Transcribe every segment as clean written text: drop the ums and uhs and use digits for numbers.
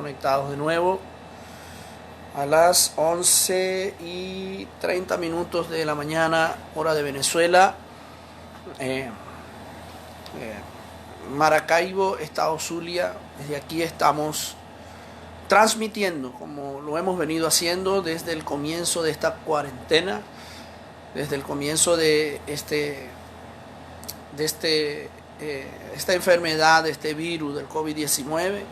conectados de nuevo a las 11:30 de la mañana, hora de Venezuela. Maracaibo, Estado Zulia. Desde aquí estamos transmitiendo, como lo hemos venido haciendo desde el comienzo de esta cuarentena, desde el comienzo de esta enfermedad, de este virus del COVID-19.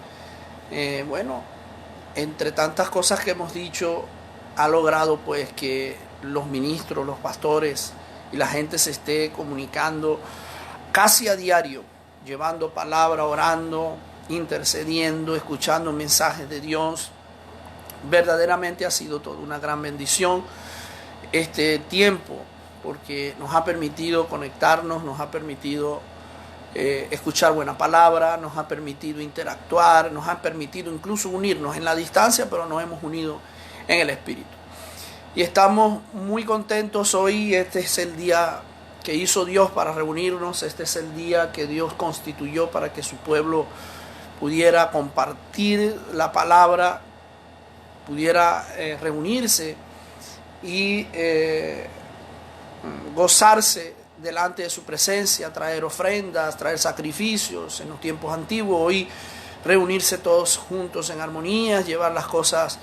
Entre tantas cosas que hemos dicho, ha logrado pues que los ministros, los pastores y la gente se esté comunicando casi a diario, llevando palabra, orando, intercediendo, escuchando mensajes de Dios. Verdaderamente ha sido toda una gran bendición este tiempo, porque nos ha permitido conectarnos, nos ha permitido escuchar buena palabra, nos ha permitido interactuar, nos ha permitido incluso unirnos en la distancia, pero nos hemos unido en el Espíritu. Y estamos muy contentos hoy. Este es el día que hizo Dios para reunirnos. Este es el día que Dios constituyó para que su pueblo pudiera compartir la palabra, pudiera reunirse y gozarse delante de su presencia, traer ofrendas, traer sacrificios en los tiempos antiguos. Hoy reunirse todos juntos en armonía, llevar las cosas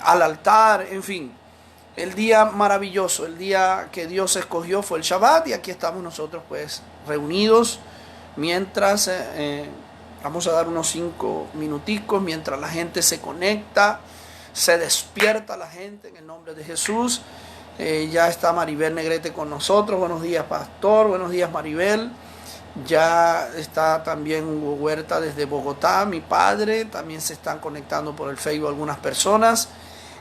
al altar, en fin. El día maravilloso, el día que Dios escogió fue el Shabbat, y aquí estamos nosotros pues reunidos mientras vamos a dar unos 5 minuticos mientras la gente se conecta, se despierta la gente en el nombre de Jesús. Ya está Maribel Negrete con nosotros. Buenos días, pastor. Buenos días, Maribel. Ya está también Hugo Huerta desde Bogotá, mi padre. También se están conectando por el Facebook algunas personas.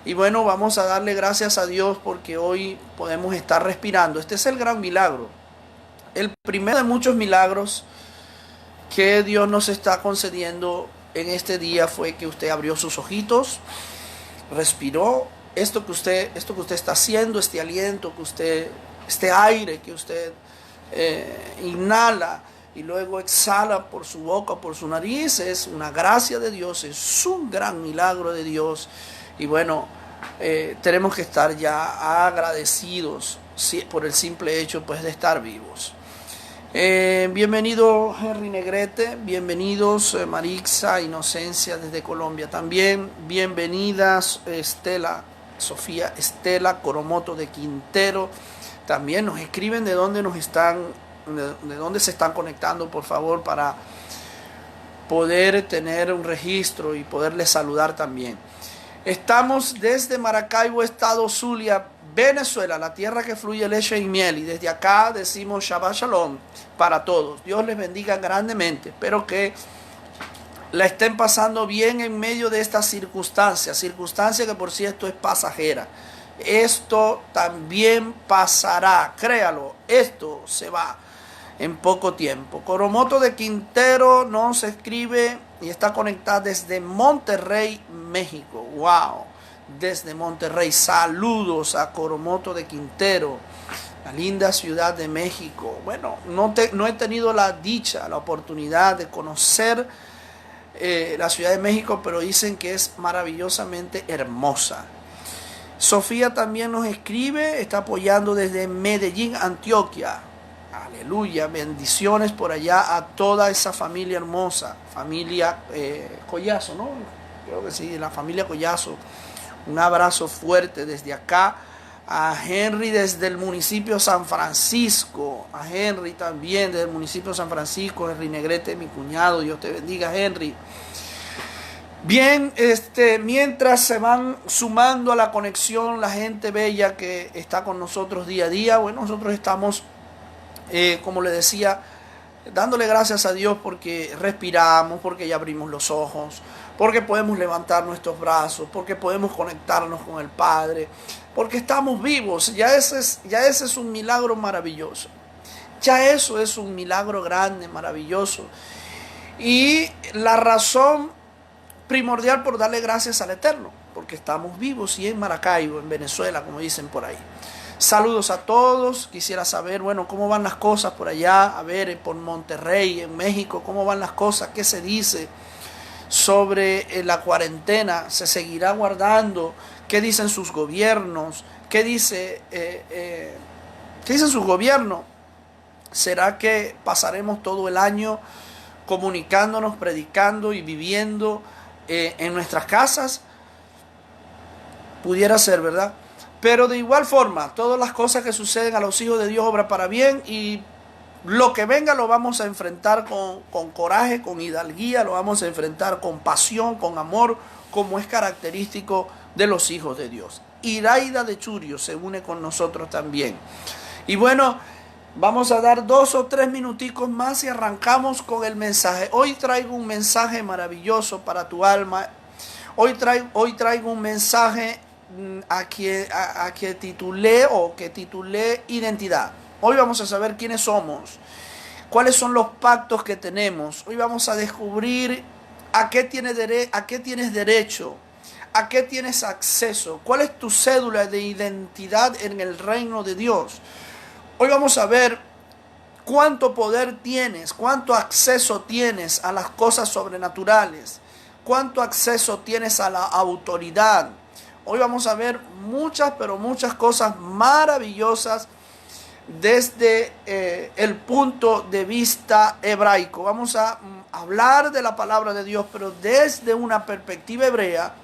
Y bueno, vamos a darle gracias a Dios porque hoy podemos estar respirando. Este es el gran milagro. El primero de muchos milagros que Dios nos está concediendo en este día fue que usted abrió sus ojitos, respiró. Esto que usted está haciendo, este aliento que usted, este aire que usted inhala y luego exhala por su boca, por su nariz, es una gracia de Dios, es un gran milagro de Dios. Y bueno, tenemos que estar ya agradecidos por el simple hecho pues de estar vivos. Bienvenido Henry Negrete, bienvenidos Marixa Inocencia desde Colombia también, bienvenidas Sofía Estela Coromoto de Quintero. También nos escriben de dónde se están conectando, por favor, para poder tener un registro y poderles saludar también. Estamos desde Maracaibo, Estado Zulia, Venezuela, la tierra que fluye leche y miel, y desde acá decimos Shabbat Shalom para todos. Dios les bendiga grandemente. Espero que la estén pasando bien en medio de esta circunstancia que por cierto es pasajera. Esto también pasará, créalo, esto se va en poco tiempo. Coromoto de Quintero nos escribe y está conectada desde Monterrey, México. Wow, desde Monterrey. Saludos a Coromoto de Quintero, la linda ciudad de México. Bueno, no he tenido la dicha, la oportunidad de conocer la Ciudad de México, pero dicen que es maravillosamente hermosa. Sofía también nos escribe, está apoyando desde Medellín, Antioquia. Aleluya, bendiciones por allá a toda esa familia hermosa, familia Collazo, ¿no? Creo que sí, la familia Collazo. Un abrazo fuerte desde acá. A Henry desde el municipio San Francisco, a Henry también desde el municipio San Francisco, Henry Negrete, mi cuñado, Dios te bendiga, Henry. Bien, mientras se van sumando a la conexión la gente bella que está con nosotros día a día, bueno, nosotros estamos, como le decía, dándole gracias a Dios porque respiramos, porque ya abrimos los ojos, porque podemos levantar nuestros brazos, porque podemos conectarnos con el Padre, porque estamos vivos. Ya ese es un milagro maravilloso. Ya eso es un milagro grande, maravilloso. Y la razón primordial por darle gracias al Eterno, porque estamos vivos y en Maracaibo, en Venezuela, como dicen por ahí. Saludos a todos. Quisiera saber, bueno, cómo van las cosas por allá, a ver, por Monterrey, en México, cómo van las cosas, qué se dice sobre la cuarentena? ¿Se seguirá guardando? ¿Qué dicen sus gobiernos? ¿Qué dicen sus gobiernos? ¿Será que pasaremos todo el año comunicándonos, predicando y viviendo en nuestras casas? Pudiera ser, ¿verdad? Pero de igual forma, todas las cosas que suceden a los hijos de Dios obran para bien, y lo que venga lo vamos a enfrentar con coraje, con hidalguía, lo vamos a enfrentar con pasión, con amor, como es característico de los hijos de Dios. Iraida de Churio se une con nosotros también. Y bueno, vamos a dar 2 o 3 minuticos más y arrancamos con el mensaje. Hoy traigo un mensaje maravilloso para tu alma. Hoy traigo un mensaje que titulé Identidad. Hoy vamos a saber quiénes somos, cuáles son los pactos que tenemos. Hoy vamos a descubrir a qué tienes derecho, a qué tienes acceso, cuál es tu cédula de identidad en el reino de Dios. Hoy vamos a ver cuánto poder tienes, cuánto acceso tienes a las cosas sobrenaturales, cuánto acceso tienes a la autoridad. Hoy vamos a ver muchas, pero muchas cosas maravillosas desde el punto de vista hebraico. Vamos a hablar de la palabra de Dios, pero desde una perspectiva hebrea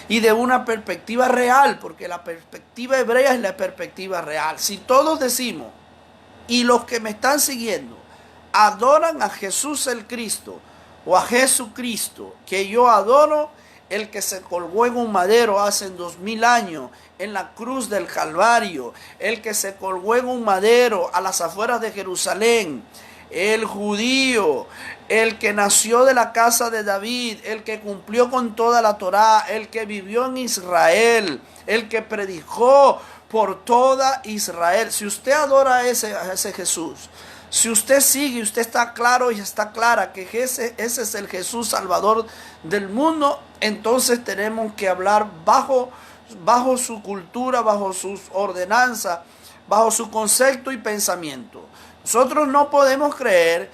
y de una perspectiva real, porque la perspectiva hebrea es la perspectiva real. Si todos decimos, y los que me están siguiendo adoran a Jesús el Cristo o a Jesucristo, que yo adoro, el que se colgó en un madero hace 2000 años en la cruz del Calvario, el que se colgó en un madero a las afueras de Jerusalén, el judío, el que nació de la casa de David, el que cumplió con toda la Torá, el que vivió en Israel, el que predicó por toda Israel. Si usted adora a ese Jesús, si usted sigue, usted está claro y está clara que ese es el Jesús Salvador del mundo, entonces tenemos que hablar bajo su cultura, bajo sus ordenanzas, bajo su concepto y pensamiento. Nosotros no podemos creer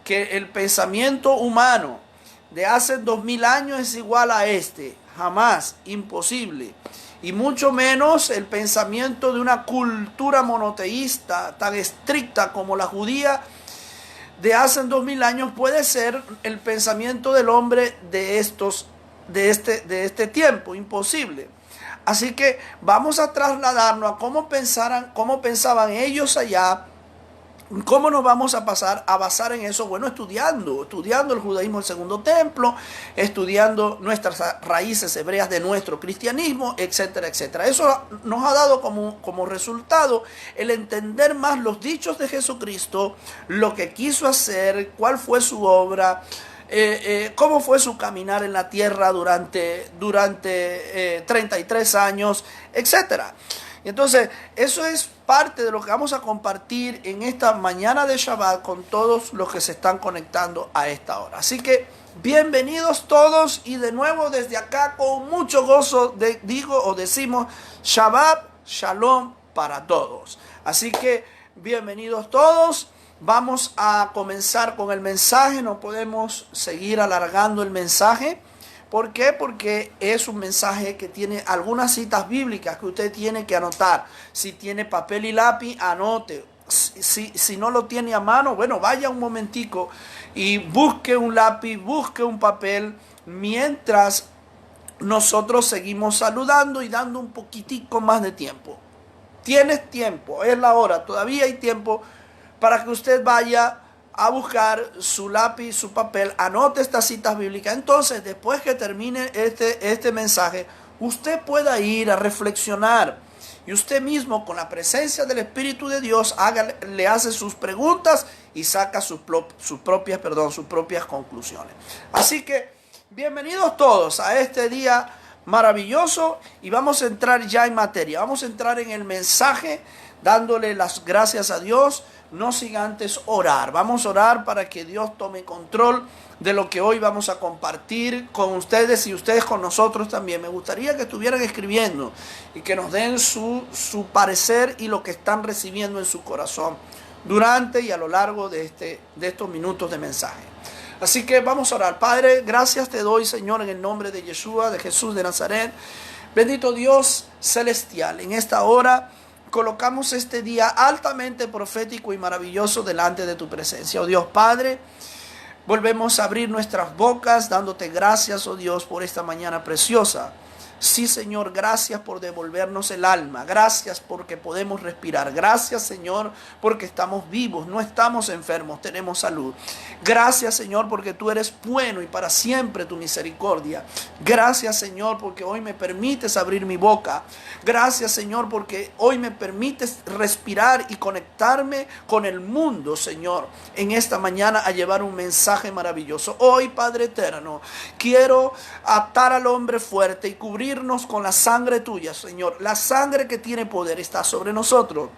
que el pensamiento humano de hace 2000 años es igual a este. Jamás, imposible. Y mucho menos el pensamiento de una cultura monoteísta tan estricta como la judía de hace 2000 años puede ser el pensamiento del hombre de este tiempo. Imposible. Así que vamos a trasladarnos a cómo pensaban ellos allá. ¿Cómo nos vamos a basar en eso? Bueno, estudiando el judaísmo del segundo templo, estudiando nuestras raíces hebreas de nuestro cristianismo, etcétera, etcétera. Eso nos ha dado como resultado el entender más los dichos de Jesucristo, lo que quiso hacer, cuál fue su obra, cómo fue su caminar en la tierra durante 33 años, etcétera. Y entonces, eso es parte de lo que vamos a compartir en esta mañana de Shabbat con todos los que se están conectando a esta hora. Así que, bienvenidos todos, y de nuevo desde acá con mucho gozo decimos Shabbat Shalom para todos. Así que, bienvenidos todos. Vamos a comenzar con el mensaje. No podemos seguir alargando el mensaje. ¿Por qué? Porque es un mensaje que tiene algunas citas bíblicas que usted tiene que anotar. Si tiene papel y lápiz, anote. Si no lo tiene a mano, bueno, vaya un momentico y busque un lápiz, busque un papel, mientras nosotros seguimos saludando y dando un poquitico más de tiempo. Tienes tiempo, es la hora, todavía hay tiempo para que usted vaya a buscar su lápiz, su papel, anote estas citas bíblicas. Entonces, después que termine este mensaje, usted pueda ir a reflexionar y usted mismo, con la presencia del Espíritu de Dios, le hace sus preguntas y saca sus propias conclusiones. Así que, bienvenidos todos a este día maravilloso, y vamos a entrar ya en materia. Vamos a entrar en el mensaje dándole las gracias a Dios. No sin antes orar. Vamos a orar para que Dios tome control de lo que hoy vamos a compartir con ustedes y ustedes con nosotros también. Me gustaría que estuvieran escribiendo y que nos den su parecer y lo que están recibiendo en su corazón durante y a lo largo de estos minutos de mensaje. Así que vamos a orar. Padre, gracias te doy, Señor, en el nombre de Yeshua, de Jesús de Nazaret. Bendito Dios celestial, en esta hora colocamos este día altamente profético y maravilloso delante de tu presencia. Oh Dios Padre, volvemos a abrir nuestras bocas dándote gracias, oh Dios, por esta mañana preciosa. Sí, Señor, gracias por devolvernos el alma. Gracias porque podemos respirar. Gracias, Señor, porque estamos vivos, no estamos enfermos, tenemos salud. Gracias, Señor, porque tú eres bueno y para siempre tu misericordia. Gracias, Señor, porque hoy me permites abrir mi boca. Gracias, Señor, porque hoy me permites respirar y conectarme con el mundo, Señor, en esta mañana a llevar un mensaje maravilloso. Hoy, Padre eterno, quiero atar al hombre fuerte y cubrirnos con la sangre tuya, Señor. La sangre que tiene poder está sobre nosotros.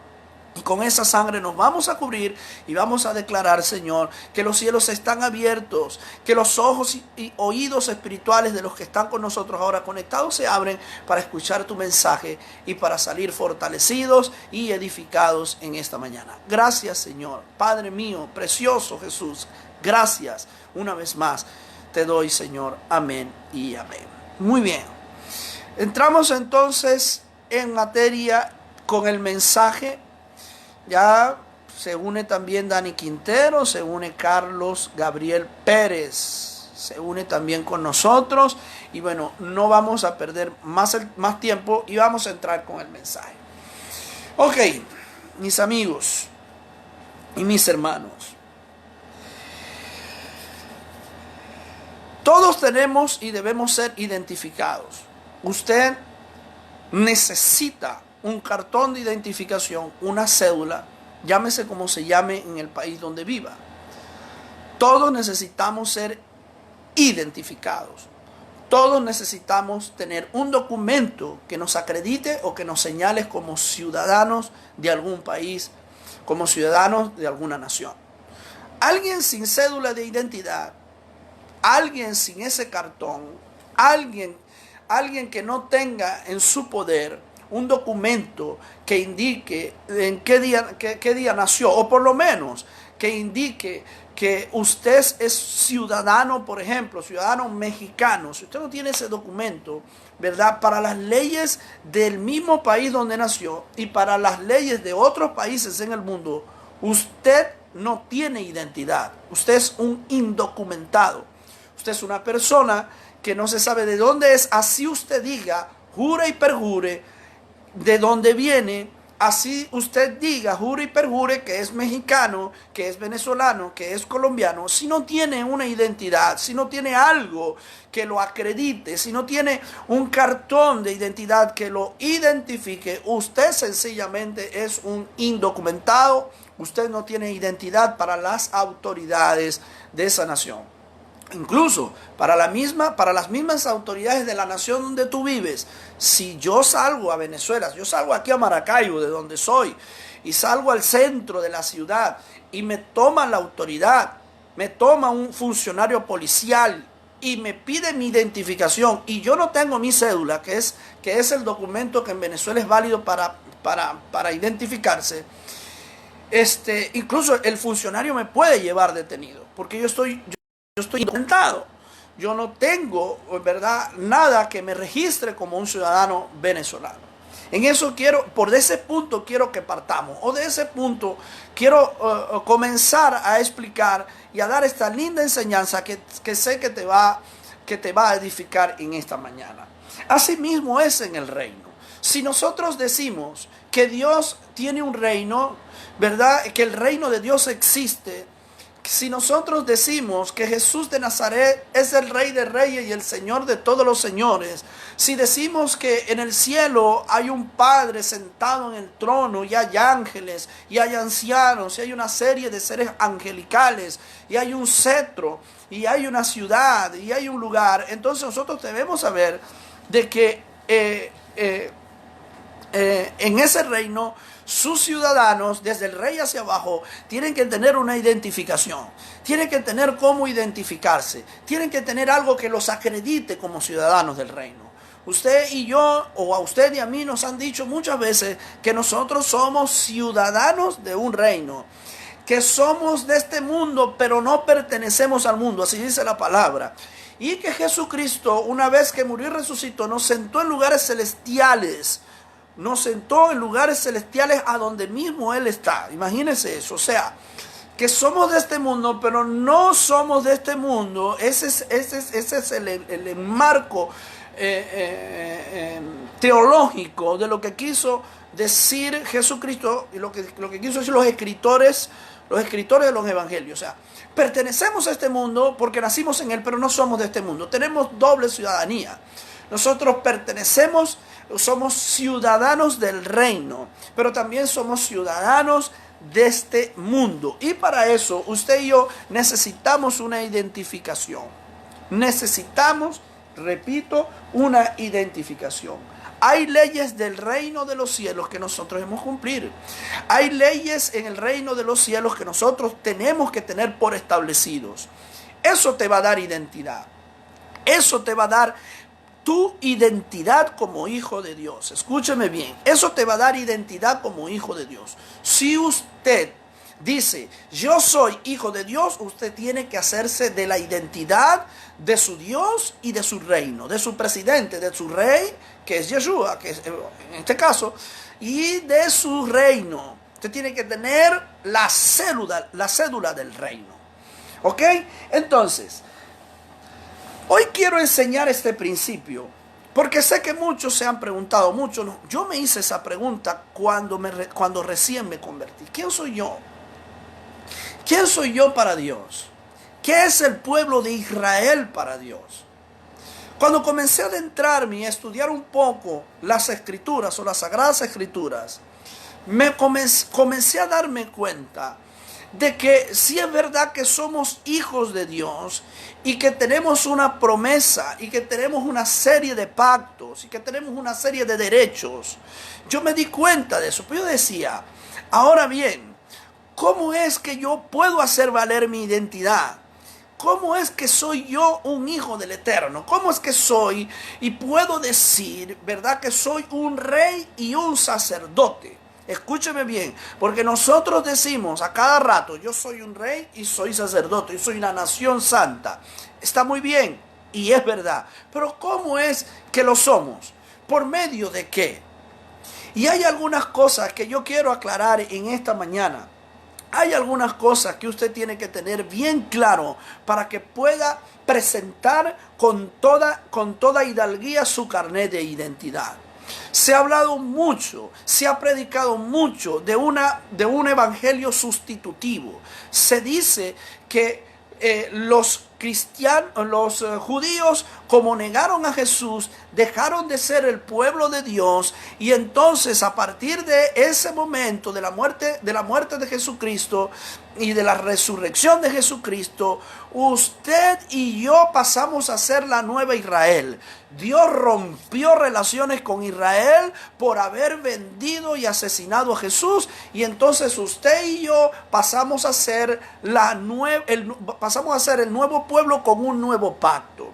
Y con esa sangre nos vamos a cubrir y vamos a declarar, Señor, que los cielos están abiertos, que los ojos y oídos espirituales de los que están con nosotros ahora conectados se abren para escuchar tu mensaje y para salir fortalecidos y edificados en esta mañana. Gracias, Señor. Padre mío, precioso Jesús, gracias una vez más te doy, Señor. Amén y amén. Muy bien. Entramos entonces en materia con el mensaje. Ya se une también Dani Quintero, se une Carlos Gabriel Pérez, se une también con nosotros. Y bueno, no vamos a perder más tiempo y vamos a entrar con el mensaje. Ok, mis amigos y mis hermanos. Todos tenemos y debemos ser identificados. Usted necesita un cartón de identificación, una cédula, llámese como se llame en el país donde viva. Todos necesitamos ser identificados. Todos necesitamos tener un documento que nos acredite o que nos señale como ciudadanos de algún país, como ciudadanos de alguna nación. Alguien sin cédula de identidad, alguien sin ese cartón, alguien que no tenga en su poder un documento que indique en qué día nació, o por lo menos que indique que usted es ciudadano, por ejemplo, ciudadano mexicano. Si usted no tiene ese documento, ¿verdad? Para las leyes del mismo país donde nació y para las leyes de otros países en el mundo, usted no tiene identidad. Usted es un indocumentado. Usted es una persona que no se sabe de dónde es, así usted diga, jure y perjure de dónde viene, así usted diga, jure y perjure que es mexicano, que es venezolano, que es colombiano. Si no tiene una identidad, si no tiene algo que lo acredite, si no tiene un cartón de identidad que lo identifique, usted sencillamente es un indocumentado. Usted no tiene identidad para las autoridades de esa nación. Incluso para las mismas autoridades de la nación donde tú vives. Si yo salgo a Venezuela, yo salgo aquí a Maracaibo, de donde soy, y salgo al centro de la ciudad y me toma la autoridad, me toma un funcionario policial y me pide mi identificación y yo no tengo mi cédula, que es el documento que en Venezuela es válido para identificarse, incluso el funcionario me puede llevar detenido, porque yo estoy indocumentado. Yo no tengo, ¿verdad?, nada que me registre como un ciudadano venezolano. En eso por ese punto quiero que partamos, o de ese punto quiero comenzar a explicar y a dar esta linda enseñanza que sé que te va a edificar en esta mañana. Asimismo es en el reino. Si nosotros decimos que Dios tiene un reino, ¿verdad?, que el reino de Dios existe. Si nosotros decimos que Jesús de Nazaret es el Rey de Reyes y el Señor de todos los señores, si decimos que en el cielo hay un Padre sentado en el trono y hay ángeles y hay ancianos y hay una serie de seres angelicales y hay un cetro y hay una ciudad y hay un lugar, entonces nosotros debemos saber de que en ese reino sus ciudadanos, desde el rey hacia abajo, tienen que tener una identificación, tienen que tener cómo identificarse, tienen que tener algo que los acredite como ciudadanos del reino. Usted y yo, o a usted y a mí, nos han dicho muchas veces que nosotros somos ciudadanos de un reino, que somos de este mundo, pero no pertenecemos al mundo, así dice la palabra. Y que Jesucristo, una vez que murió y resucitó, nos sentó en lugares celestiales. Nos sentó en lugares celestiales a donde mismo Él está. Imagínense eso. O sea, que somos de este mundo, pero no somos de este mundo. Ese es el marco teológico de lo que quiso decir Jesucristo y lo que quiso decir los escritores de los evangelios. O sea, pertenecemos a este mundo porque nacimos en él, pero no somos de este mundo. Tenemos doble ciudadanía. Nosotros pertenecemos, somos ciudadanos del reino, pero también somos ciudadanos de este mundo. Y para eso usted y yo necesitamos una identificación. Necesitamos, repito, una identificación. Hay leyes del reino de los cielos que nosotros debemos cumplir. Hay leyes en el reino de los cielos que nosotros tenemos que tener por establecidos. Eso te va a dar identidad. Eso te va a dar tu identidad como hijo de Dios. Escúcheme bien. Eso te va a dar identidad como hijo de Dios. Si usted dice, yo soy hijo de Dios, usted tiene que hacerse de la identidad de su Dios y de su reino, de su presidente, de su rey, que es Yeshua, que es, en este caso, y de su reino. Usted tiene que tener la cédula del reino. ¿Ok? Entonces, hoy quiero enseñar este principio, porque sé que muchos se han preguntado, muchos no. Yo me hice esa pregunta cuando recién me convertí. ¿Quién soy yo? ¿Quién soy yo para Dios? ¿Qué es el pueblo de Israel para Dios? Cuando comencé a adentrarme y a estudiar un poco las escrituras o las sagradas escrituras, comencé a darme cuenta de que sí es verdad que somos hijos de Dios y que tenemos una promesa y que tenemos una serie de pactos y que tenemos una serie de derechos. Yo me di cuenta de eso, pero yo decía, ahora bien, ¿cómo es que yo puedo hacer valer mi identidad? ¿Cómo es que soy yo un hijo del Eterno? ¿Cómo es que soy y puedo decir, verdad, que soy un rey y un sacerdote? Escúcheme bien, porque nosotros decimos a cada rato, yo soy un rey y soy sacerdote, y soy una nación santa. Está muy bien y es verdad, pero ¿cómo es que lo somos? ¿Por medio de qué? Y hay algunas cosas que yo quiero aclarar en esta mañana. Hay algunas cosas que usted tiene que tener bien claro para que pueda presentar con toda hidalguía su carnet de identidad. Se ha hablado mucho, se ha predicado mucho de un evangelio sustitutivo. Se dice que los judíos, como negaron a Jesús, dejaron de ser el pueblo de Dios, y entonces a partir de ese momento de la muerte de Jesucristo y de la resurrección de Jesucristo, usted y yo pasamos a ser la nueva Israel. Dios rompió relaciones con Israel por haber vendido y asesinado a Jesús, y entonces usted y yo pasamos a ser el nuevo pueblo con un nuevo pacto.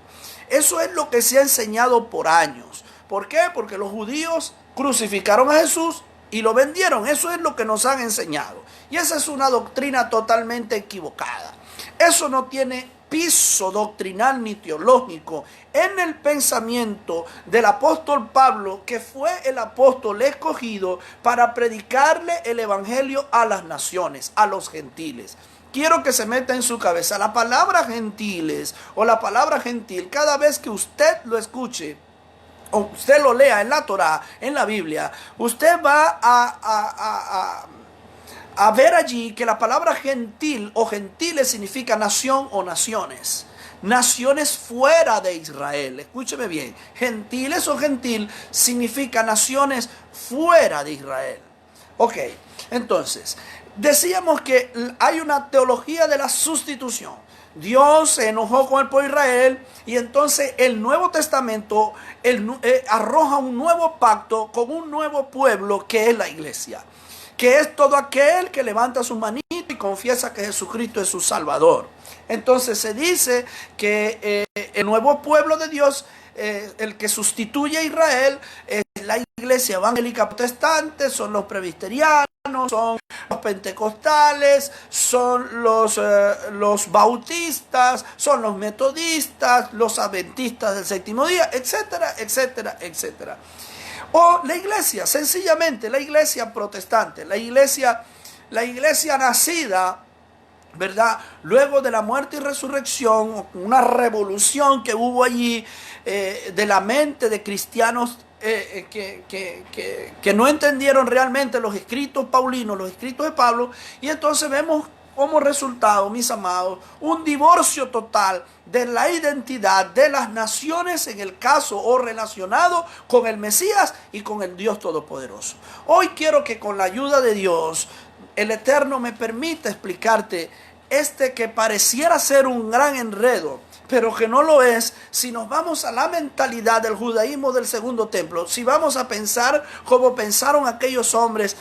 Eso es lo que se ha enseñado por años. ¿Por qué? Porque los judíos crucificaron a Jesús y lo vendieron. Eso es lo que nos han enseñado. Y esa es una doctrina totalmente equivocada. Eso no tiene piso doctrinal ni teológico en el pensamiento del apóstol Pablo, que fue el apóstol escogido para predicarle el evangelio a las naciones, a los gentiles. Quiero que se meta en su cabeza la palabra gentiles o la palabra gentil. Cada vez que usted lo escuche o usted lo lea en la Torá, en la Biblia, usted va a ver allí que la palabra gentil o gentiles significa nación o naciones. Naciones fuera de Israel. Escúcheme bien. Gentiles o gentil significa naciones fuera de Israel. Ok, entonces, decíamos que hay una teología de la sustitución. Dios se enojó con el pueblo de Israel y entonces el Nuevo Testamento arroja un nuevo pacto con un nuevo pueblo que es la iglesia, que es todo aquel que levanta su manito y confiesa que Jesucristo es su Salvador. Entonces se dice que el nuevo pueblo de Dios, el que sustituye a Israel, es la iglesia evangélica protestante, son los presbiterianos, cristianos, son los pentecostales, son los bautistas, son los metodistas, los adventistas del séptimo día, etcétera, etcétera, etcétera. O la iglesia, sencillamente la iglesia protestante, la iglesia nacida, ¿verdad? Luego de la muerte y resurrección, una revolución que hubo allí de la mente de cristianos que no entendieron realmente los escritos paulinos, los escritos de Pablo, y entonces vemos como resultado, mis amados, un divorcio total de la identidad de las naciones en el caso o relacionado con el Mesías y con el Dios Todopoderoso. Hoy quiero que con la ayuda de Dios, el Eterno me permita explicarte que pareciera ser un gran enredo, pero que no lo es si nos vamos a la mentalidad del judaísmo del segundo templo, si vamos a pensar como pensaron aquellos hombres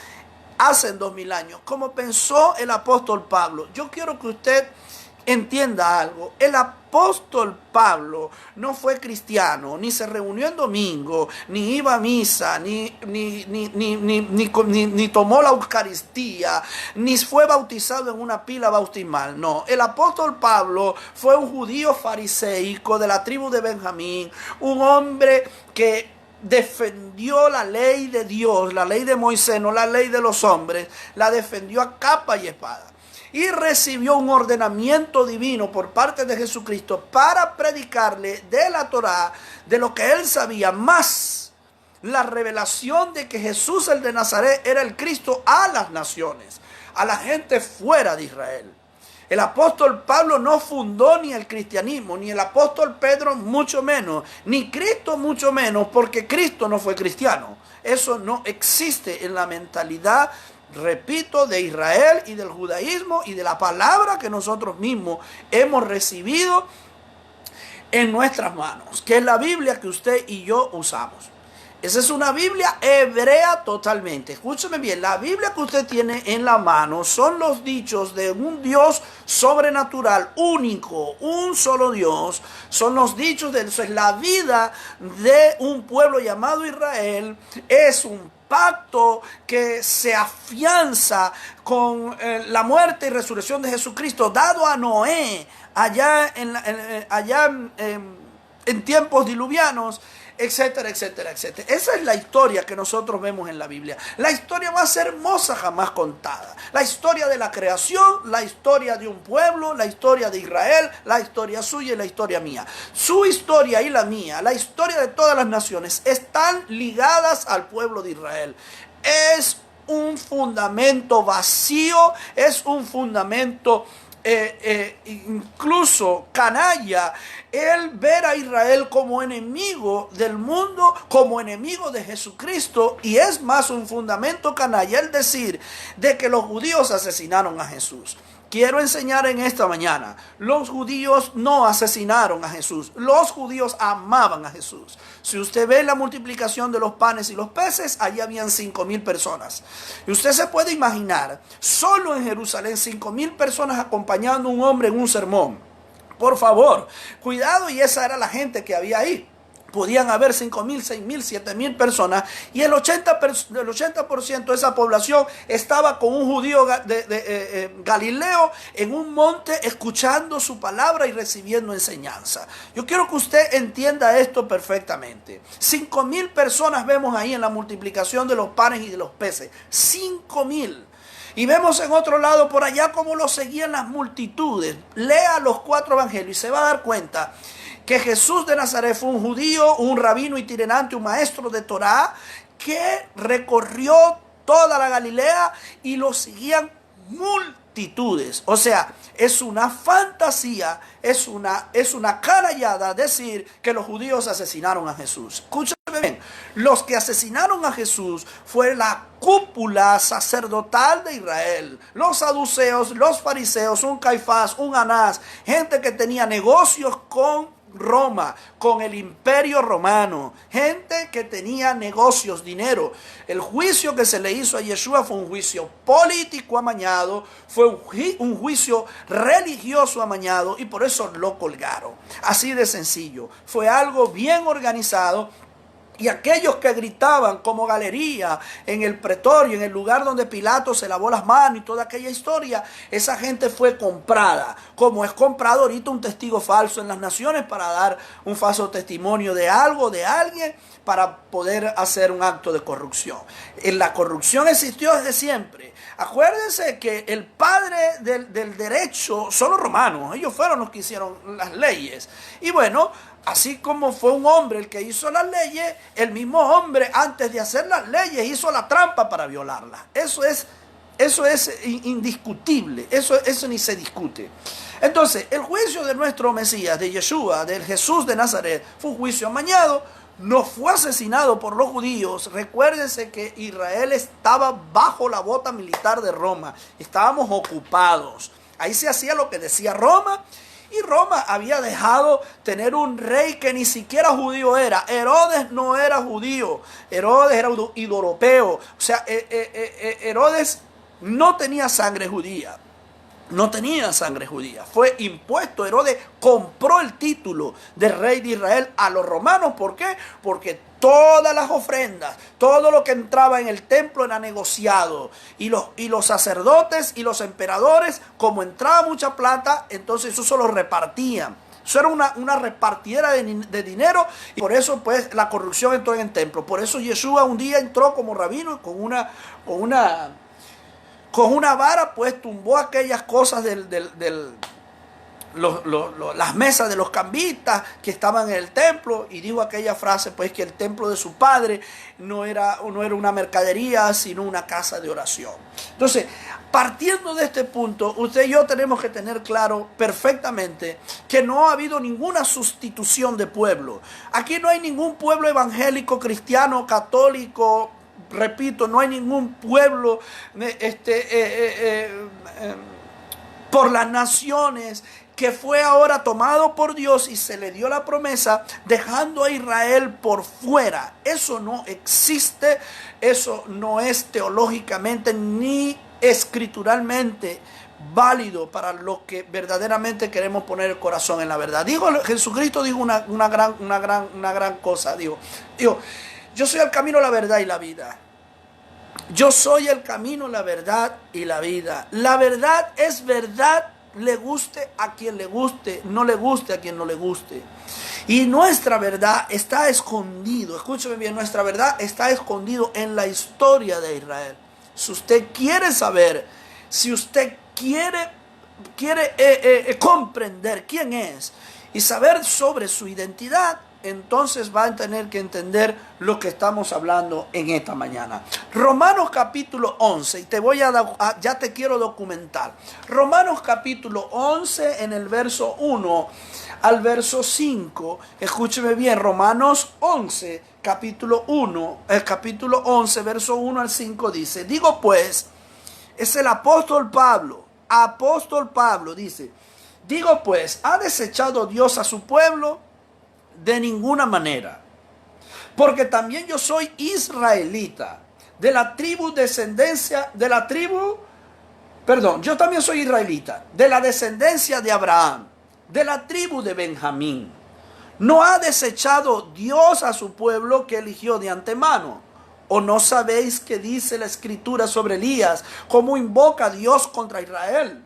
hace 2000 años, como pensó el apóstol Pablo. Yo quiero que usted entienda algo. El apóstol Pablo no fue cristiano, ni se reunió en domingo, ni iba a misa, ni tomó la Eucaristía, ni fue bautizado en una pila bautismal. No, el apóstol Pablo fue un judío fariseico de la tribu de Benjamín, un hombre que defendió la ley de Dios, la ley de Moisés, no la ley de los hombres, la defendió a capa y espada. Y recibió un ordenamiento divino por parte de Jesucristo para predicarle de la Torá, de lo que él sabía, más la revelación de que Jesús el de Nazaret era el Cristo a las naciones, a la gente fuera de Israel. El apóstol Pablo no fundó ni el cristianismo, ni el apóstol Pedro mucho menos, ni Cristo mucho menos, porque Cristo no fue cristiano. Eso no existe en la mentalidad, repito, de Israel y del judaísmo y de la palabra que nosotros mismos hemos recibido en nuestras manos, que es la Biblia que usted y yo usamos. Esa es una Biblia hebrea totalmente. Escúcheme bien, la Biblia que usted tiene en la mano son los dichos de un Dios sobrenatural, único, un solo Dios. Son los dichos de eso. Es la vida de un pueblo llamado Israel. Es un pacto que se afianza con la muerte y resurrección de Jesucristo, dado a Noé allá en tiempos diluvianos, etcétera, etcétera, etcétera. Esa es la historia que nosotros vemos en la Biblia. La historia más hermosa jamás contada. La historia de la creación, la historia de un pueblo, la historia de Israel, la historia suya y la historia mía. Su historia y la mía, la historia de todas las naciones, están ligadas al pueblo de Israel. Es un fundamento vacío, es un fundamento incluso canalla, el ver a Israel como enemigo del mundo, como enemigo de Jesucristo, y es más un fundamento canalla el decir de que los judíos asesinaron a Jesús. Quiero enseñar en esta mañana, los judíos no asesinaron a Jesús, los judíos amaban a Jesús. Si usted ve la multiplicación de los panes y los peces, allí habían 5,000 personas. Y usted se puede imaginar, solo en Jerusalén, 5,000 personas acompañando a un hombre en un sermón. Por favor, cuidado, y esa era la gente que había ahí. Podían haber 5,000, 6,000, 7,000 personas, y el 80% de esa población estaba con un judío de Galileo en un monte escuchando su palabra y recibiendo enseñanza. Yo quiero que usted entienda esto perfectamente. 5,000 personas vemos ahí en la multiplicación de los panes y de los peces. 5,000. Y vemos en otro lado por allá cómo lo seguían las multitudes. Lea los 4 evangelios y se va a dar cuenta que Jesús de Nazaret fue un judío, un rabino itinerante, un maestro de Torá, que recorrió toda la Galilea y lo seguían multitudes. O sea, es una fantasía, es una canallada decir que los judíos asesinaron a Jesús. Escúchame bien, los que asesinaron a Jesús fue la cúpula sacerdotal de Israel, los saduceos, los fariseos, un Caifás, un Anás, gente que tenía negocios con Roma, con el imperio romano, gente que tenía negocios, dinero. El juicio que se le hizo a Yeshua fue un juicio político amañado, fue un juicio religioso amañado, y por eso lo colgaron. Así de sencillo, fue algo bien organizado. Y aquellos que gritaban como galería en el pretorio, en el lugar donde Pilato se lavó las manos y toda aquella historia, esa gente fue comprada, como es comprado ahorita un testigo falso en las naciones para dar un falso testimonio de algo, de alguien, para poder hacer un acto de corrupción. La corrupción existió desde siempre. Acuérdense que el padre del derecho son los romanos, ellos fueron los que hicieron las leyes. Y bueno, así como fue un hombre el que hizo las leyes, el mismo hombre antes de hacer las leyes hizo la trampa para violarlas. Eso es indiscutible, eso ni se discute. Entonces, el juicio de nuestro Mesías, de Yeshua, del Jesús de Nazaret, fue un juicio amañado. No fue asesinado por los judíos. Recuérdense que Israel estaba bajo la bota militar de Roma. Estábamos ocupados. Ahí se hacía lo que decía Roma. Y Roma había dejado tener un rey que ni siquiera judío era. Herodes no era judío. Herodes era indoeuropeo. O sea, Herodes no tenía sangre judía. No tenía sangre judía. Fue impuesto. Herodes compró el título de rey de Israel a los romanos. ¿Por qué? Porque todas las ofrendas, todo lo que entraba en el templo era negociado. Y los sacerdotes y los emperadores, como entraba mucha plata, entonces eso se lo repartían. Eso era una repartidera de dinero. Y por eso pues la corrupción entró en el templo. Por eso Yeshua un día entró como rabino con una vara, pues tumbó aquellas cosas las mesas de los cambistas que estaban en el templo, y dijo aquella frase, pues, que el templo de su padre no era una mercadería, sino una casa de oración. Entonces, partiendo de este punto, usted y yo tenemos que tener claro perfectamente que no ha habido ninguna sustitución de pueblo. Aquí no hay ningún pueblo evangélico, cristiano, católico. Repito, no hay ningún pueblo por las naciones que fue ahora tomado por Dios y se le dio la promesa, dejando a Israel por fuera. Eso no existe, eso no es teológicamente ni escrituralmente válido para los que verdaderamente queremos poner el corazón en la verdad. Jesucristo dijo una gran cosa. Dijo, yo soy el camino, la verdad y la vida. Yo soy el camino, la verdad y la vida. La verdad es verdad, le guste a quien le guste, no le guste a quien no le guste. Y nuestra verdad está escondido, escúcheme bien, nuestra verdad está escondido en la historia de Israel. Si usted quiere saber, si usted quiere comprender quién es y saber sobre su identidad, entonces va a tener que entender lo que estamos hablando en esta mañana. Romanos capítulo 11, y ya te quiero documentar. Romanos capítulo 11 en el verso 1 al verso 5. Escúcheme bien, Romanos 11, capítulo 11, verso 1 al 5 dice, digo pues, es el apóstol Pablo dice, digo pues, ¿ha desechado Dios a su pueblo? De ninguna manera, porque también yo soy israelita, yo también soy israelita, de la descendencia de Abraham, de la tribu de Benjamín. ¿No ha desechado Dios a su pueblo que eligió de antemano? ¿O no sabéis qué dice la escritura sobre Elías, cómo invoca a Dios contra Israel?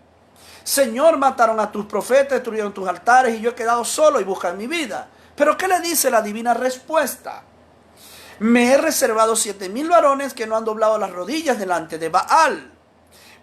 Señor, mataron a tus profetas, destruyeron tus altares, y yo he quedado solo y buscan mi vida. Pero ¿qué le dice la divina respuesta? Me he reservado 7,000 varones que no han doblado las rodillas delante de Baal.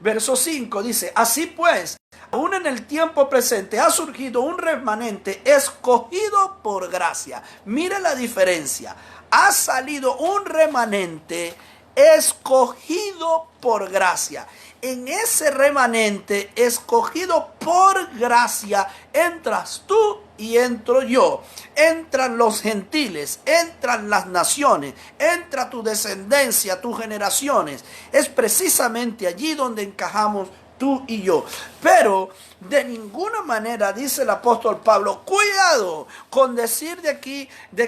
Verso 5 dice, así pues, aún en el tiempo presente ha surgido un remanente escogido por gracia. Mire la diferencia. Ha salido un remanente escogido por gracia. En ese remanente escogido por gracia entras tú y entro yo. Entran los gentiles, entran las naciones, entra tu descendencia, tus generaciones. Es precisamente allí donde encajamos tú y yo. Pero de ninguna manera, dice el apóstol Pablo, cuidado con decir de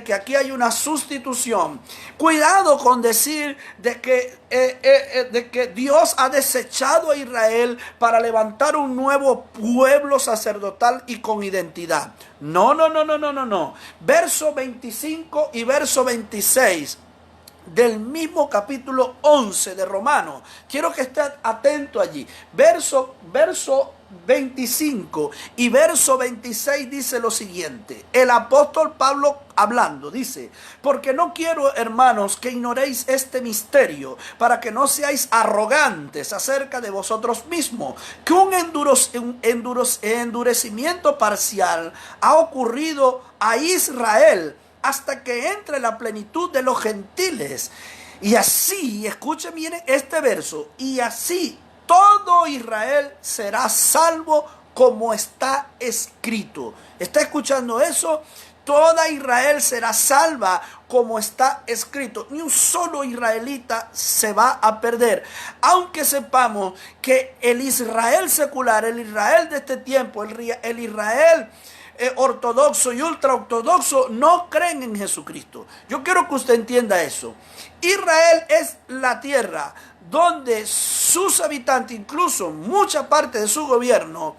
que aquí hay una sustitución. Cuidado con decir de que Dios ha desechado a Israel para levantar un nuevo pueblo sacerdotal y con identidad. No. Verso 25 y verso 26 del mismo capítulo 11 de Romanos. Quiero que esté atento allí. Verso 25 y verso 26 dice lo siguiente. El apóstol Pablo hablando dice: porque no quiero, hermanos, que ignoréis este misterio, para que no seáis arrogantes acerca de vosotros mismos, que un endurecimiento parcial ha ocurrido a Israel hasta que entre la plenitud de los gentiles. Y así, escuchen bien este verso, y así todo Israel será salvo como está escrito. ¿Está escuchando eso? Toda Israel será salva como está escrito. Ni un solo israelita se va a perder. Aunque sepamos que el Israel secular, el Israel de este tiempo, el Israel ortodoxo y ultraortodoxo no creen en Jesucristo. Yo quiero que usted entienda eso. Israel es la tierra donde sus habitantes, incluso mucha parte de su gobierno,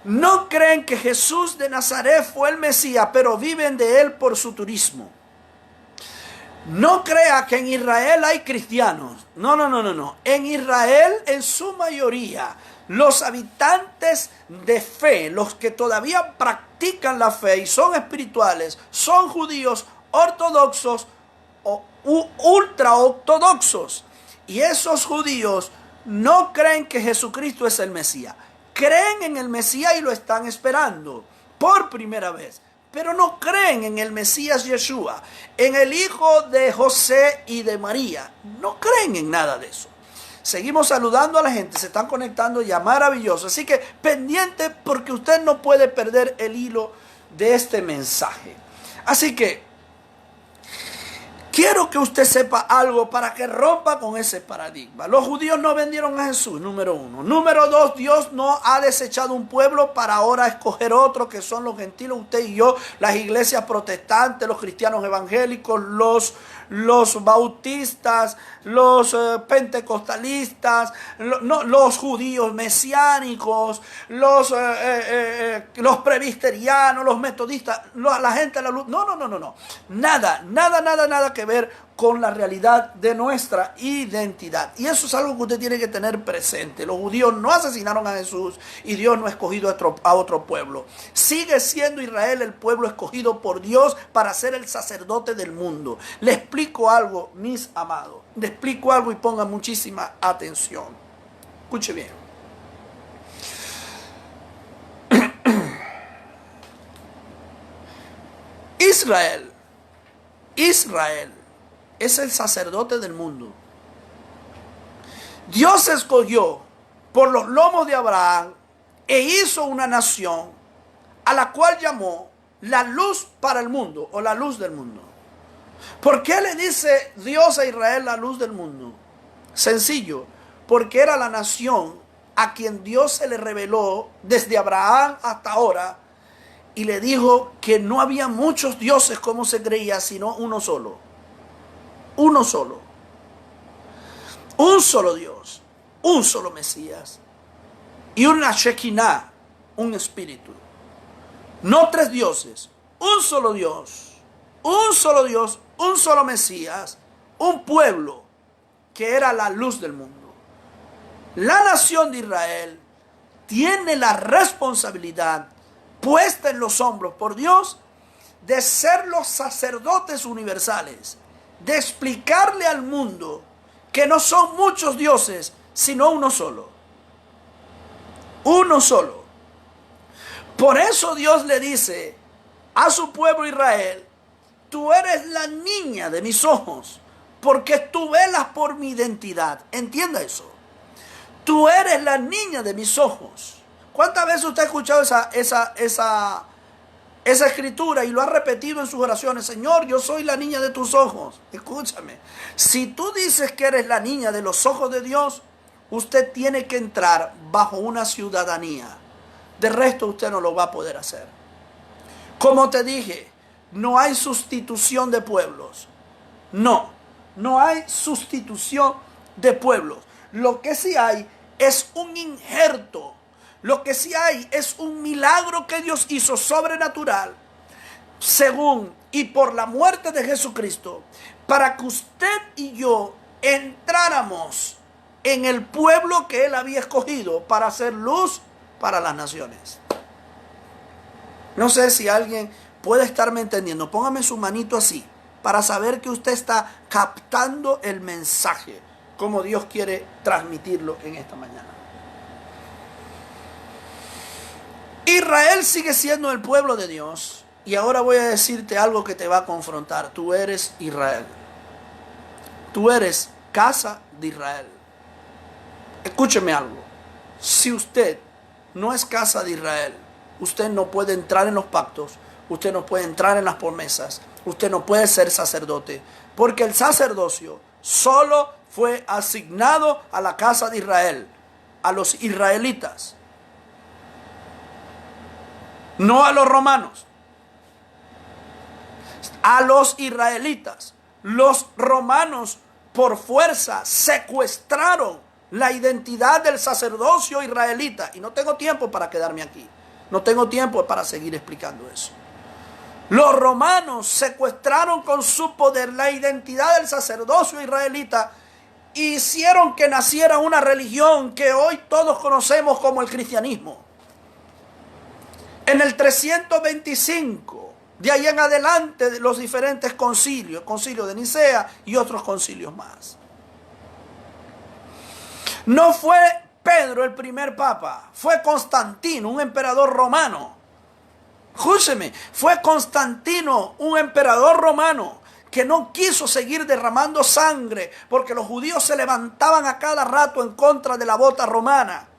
no creen que Jesús de Nazaret fue el Mesías, pero viven de él por su turismo. No crea que en Israel hay cristianos. No. En Israel, en su mayoría, los habitantes de fe, los que todavía practican la fe y son espirituales, son judíos ortodoxos o ultraortodoxos. Y esos judíos no creen que Jesucristo es el Mesías. Creen en el Mesías y lo están esperando por primera vez. Pero no creen en el Mesías Yeshua, en el hijo de José y de María. No creen en nada de eso. Seguimos saludando a la gente, se están conectando ya, maravilloso. Así que pendiente, porque usted no puede perder el hilo de este mensaje. Así que quiero que usted sepa algo para que rompa con ese paradigma. Los judíos no vendieron a Jesús, número uno. Número dos, Dios no ha desechado un pueblo para ahora escoger otro, que son los gentiles, usted y yo, las iglesias protestantes, los cristianos evangélicos, los bautistas, los pentecostalistas, los judíos mesiánicos, los presbiterianos, los metodistas, la gente de la luz. No. Nada que ver con la realidad de nuestra identidad. Y eso es algo que usted tiene que tener presente. Los judíos no asesinaron a Jesús y Dios no ha escogido a otro pueblo. Sigue siendo Israel el pueblo escogido por Dios para ser el sacerdote del mundo. Le explico algo, mis amados. Le explico algo y ponga muchísima atención. Escuche bien. Israel es el sacerdote del mundo. Dios escogió por los lomos de Abraham e hizo una nación a la cual llamó la luz para el mundo, o la luz del mundo. ¿Por qué le dice Dios a Israel la luz del mundo? Sencillo, porque era la nación a quien Dios se le reveló desde Abraham hasta ahora y le dijo que no había muchos dioses como se creía, sino uno solo. Uno solo. Un solo Dios. Un solo Mesías. Y una Shekinah, un espíritu. No tres dioses. Un solo Dios. Un solo Dios. Un solo Mesías. Un pueblo que era la luz del mundo. La nación de Israel tiene la responsabilidad puesta en los hombros por Dios de ser los sacerdotes universales, de explicarle al mundo que no son muchos dioses, sino uno solo. Uno solo. Por eso Dios le dice a su pueblo Israel: tú eres la niña de mis ojos, porque tú velas por mi identidad. Entienda eso. Tú eres la niña de mis ojos. ¿Cuántas veces usted ha escuchado esa escritura y lo ha repetido en sus oraciones? Señor, yo soy la niña de tus ojos. Escúchame. Si tú dices que eres la niña de los ojos de Dios, usted tiene que entrar bajo una ciudadanía. De resto usted no lo va a poder hacer. Como te dije, no hay sustitución de pueblos. No hay sustitución de pueblos. Lo que sí hay es un injerto. Lo que sí hay es un milagro que Dios hizo sobrenatural, según y por la muerte de Jesucristo, para que usted y yo entráramos en el pueblo que Él había escogido para hacer luz para las naciones. No sé si alguien puede estarme entendiendo. Póngame su manito así para saber que usted está captando el mensaje como Dios quiere transmitirlo en esta mañana. Israel sigue siendo el pueblo de Dios. Y ahora voy a decirte algo que te va a confrontar. Tú eres Israel. Tú eres casa de Israel. Escúcheme algo. Si usted no es casa de Israel, usted no puede entrar en los pactos. Usted no puede entrar en las promesas. Usted no puede ser sacerdote. Porque el sacerdocio solo fue asignado a la casa de Israel, a los israelitas, no a los romanos, a los israelitas. Los romanos por fuerza secuestraron la identidad del sacerdocio israelita. Y no tengo tiempo para quedarme aquí. No tengo tiempo para seguir explicando eso. Los romanos secuestraron con su poder la identidad del sacerdocio israelita e hicieron que naciera una religión que hoy todos conocemos como el cristianismo. En el 325, de ahí en adelante, de los diferentes concilios, concilio de Nicea y otros concilios más. No fue Pedro el primer papa, fue Constantino, un emperador romano. Escúcheme, fue Constantino, un emperador romano, que no quiso seguir derramando sangre porque los judíos se levantaban a cada rato en contra de la bota romana.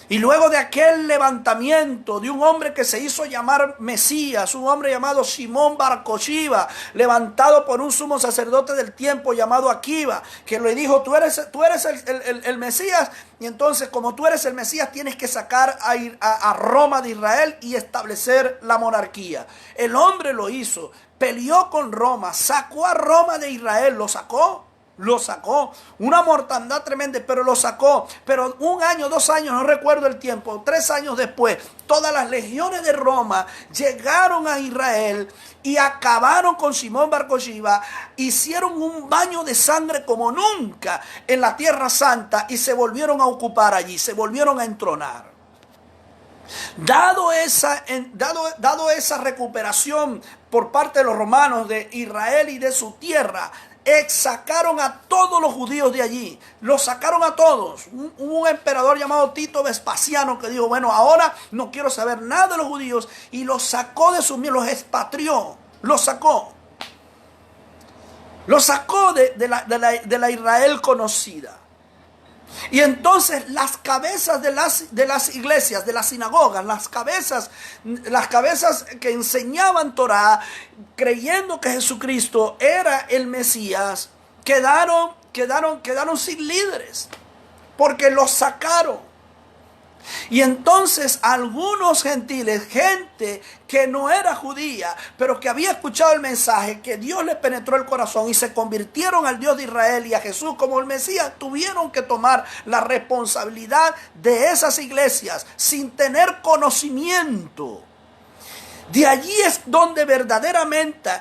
Y luego de aquel levantamiento de un hombre que se hizo llamar Mesías, un hombre llamado Simón Bar Kokhba, levantado por un sumo sacerdote del tiempo llamado Akiva, que le dijo, tú eres el Mesías, y entonces como tú eres el Mesías tienes que sacar a Roma de Israel y establecer la monarquía. El hombre lo hizo, peleó con Roma, sacó a Roma de Israel, lo sacó. Una mortandad tremenda, pero lo sacó. Pero 1 año, 2 años, no recuerdo el tiempo, 3 años después, todas las legiones de Roma llegaron a Israel y acabaron con Simón Bar Kokhba, hicieron un baño de sangre como nunca en la Tierra Santa y se volvieron a ocupar allí, se volvieron a entronar. Dado esa recuperación por parte de los romanos de Israel y de su tierra, sacaron a todos los judíos de allí, los sacaron a todos. Un emperador llamado Tito Vespasiano que dijo, bueno, ahora no quiero saber nada de los judíos, y los sacó de sus los expatrió, los sacó de la Israel conocida. Y entonces las cabezas de las iglesias, de las sinagogas, las cabezas que enseñaban Torah, creyendo que Jesucristo era el Mesías, quedaron sin líderes, porque los sacaron. Y entonces algunos gentiles, gente que no era judía, pero que había escuchado el mensaje, que Dios les penetró el corazón y se convirtieron al Dios de Israel y a Jesús como el Mesías, tuvieron que tomar la responsabilidad de esas iglesias sin tener conocimiento. De allí es donde verdaderamente,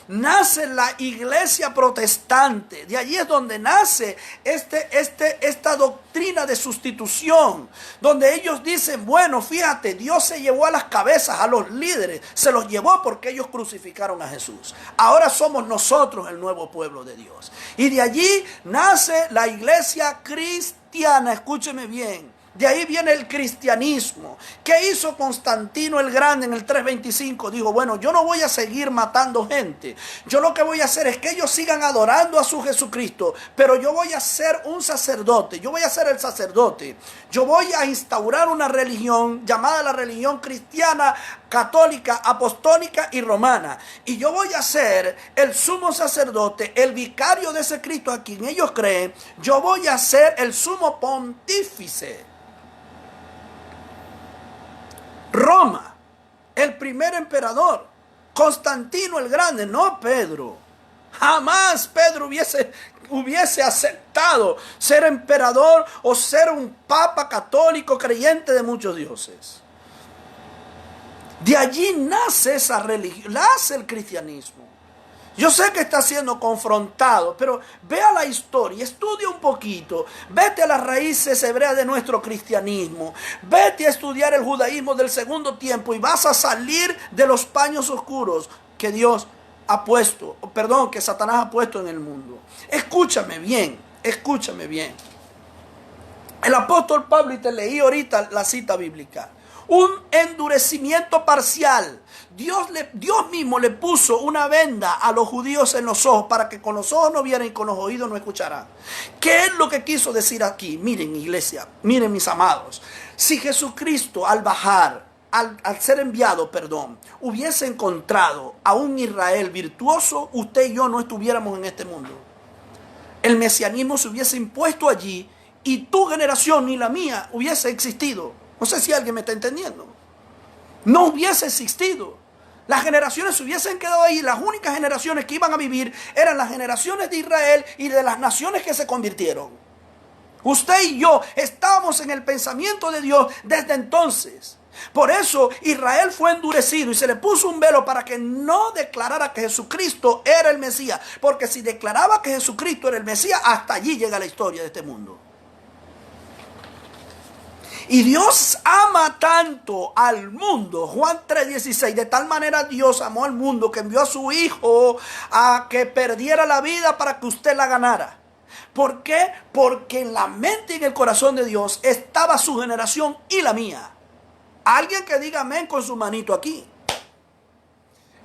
nace la iglesia protestante. De allí es donde nace esta doctrina de sustitución, donde ellos dicen, bueno, fíjate, Dios se llevó a las cabezas, a los líderes, se los llevó porque ellos crucificaron a Jesús. Ahora somos nosotros el nuevo pueblo de Dios. Y de allí nace la iglesia cristiana, escúcheme bien. De ahí viene el cristianismo. ¿Qué hizo Constantino el Grande en el 325? Dijo, bueno, yo no voy a seguir matando gente. Yo lo que voy a hacer es que ellos sigan adorando a su Jesucristo, pero yo voy a ser un sacerdote. Yo voy a ser el sacerdote. Yo voy a instaurar una religión llamada la religión cristiana católica, apostólica y romana. Y yo voy a ser el sumo sacerdote, el vicario de ese Cristo a quien ellos creen. Yo voy a ser el sumo pontífice. Roma, el primer emperador, Constantino el Grande, no Pedro. Jamás Pedro hubiese aceptado ser emperador o ser un papa católico creyente de muchos dioses. De allí nace esa religión, nace el cristianismo. Yo sé que está siendo confrontado, pero vea la historia, estudia un poquito, vete a las raíces hebreas de nuestro cristianismo, vete a estudiar el judaísmo del segundo tiempo y vas a salir de los paños oscuros que Dios ha puesto, que Satanás ha puesto en el mundo. Escúchame bien, escúchame bien. El apóstol Pablo, y te leí ahorita la cita bíblica, un endurecimiento parcial. Dios mismo le puso una venda a los judíos en los ojos para que con los ojos no vieran y con los oídos no escucharan. ¿Qué es lo que quiso decir aquí? Miren, iglesia, miren, mis amados, si Jesucristo al bajar, al ser enviado, hubiese encontrado a un Israel virtuoso, usted y yo no estuviéramos en este mundo. El mesianismo se hubiese impuesto allí y tu generación ni la mía hubiese existido. No sé si alguien me está entendiendo. No hubiese existido. Las generaciones se hubiesen quedado ahí. Las únicas generaciones que iban a vivir eran las generaciones de Israel y de las naciones que se convirtieron. Usted y yo estábamos en el pensamiento de Dios desde entonces. Por eso Israel fue endurecido y se le puso un velo para que no declarara que Jesucristo era el Mesías. Porque si declaraba que Jesucristo era el Mesías, hasta allí llega la historia de este mundo. Y Dios ama tanto al mundo, Juan 3:16, de tal manera Dios amó al mundo que envió a su Hijo a que perdiera la vida para que usted la ganara. ¿Por qué? Porque en la mente y en el corazón de Dios estaba su generación y la mía. Alguien que diga amén con su manito aquí.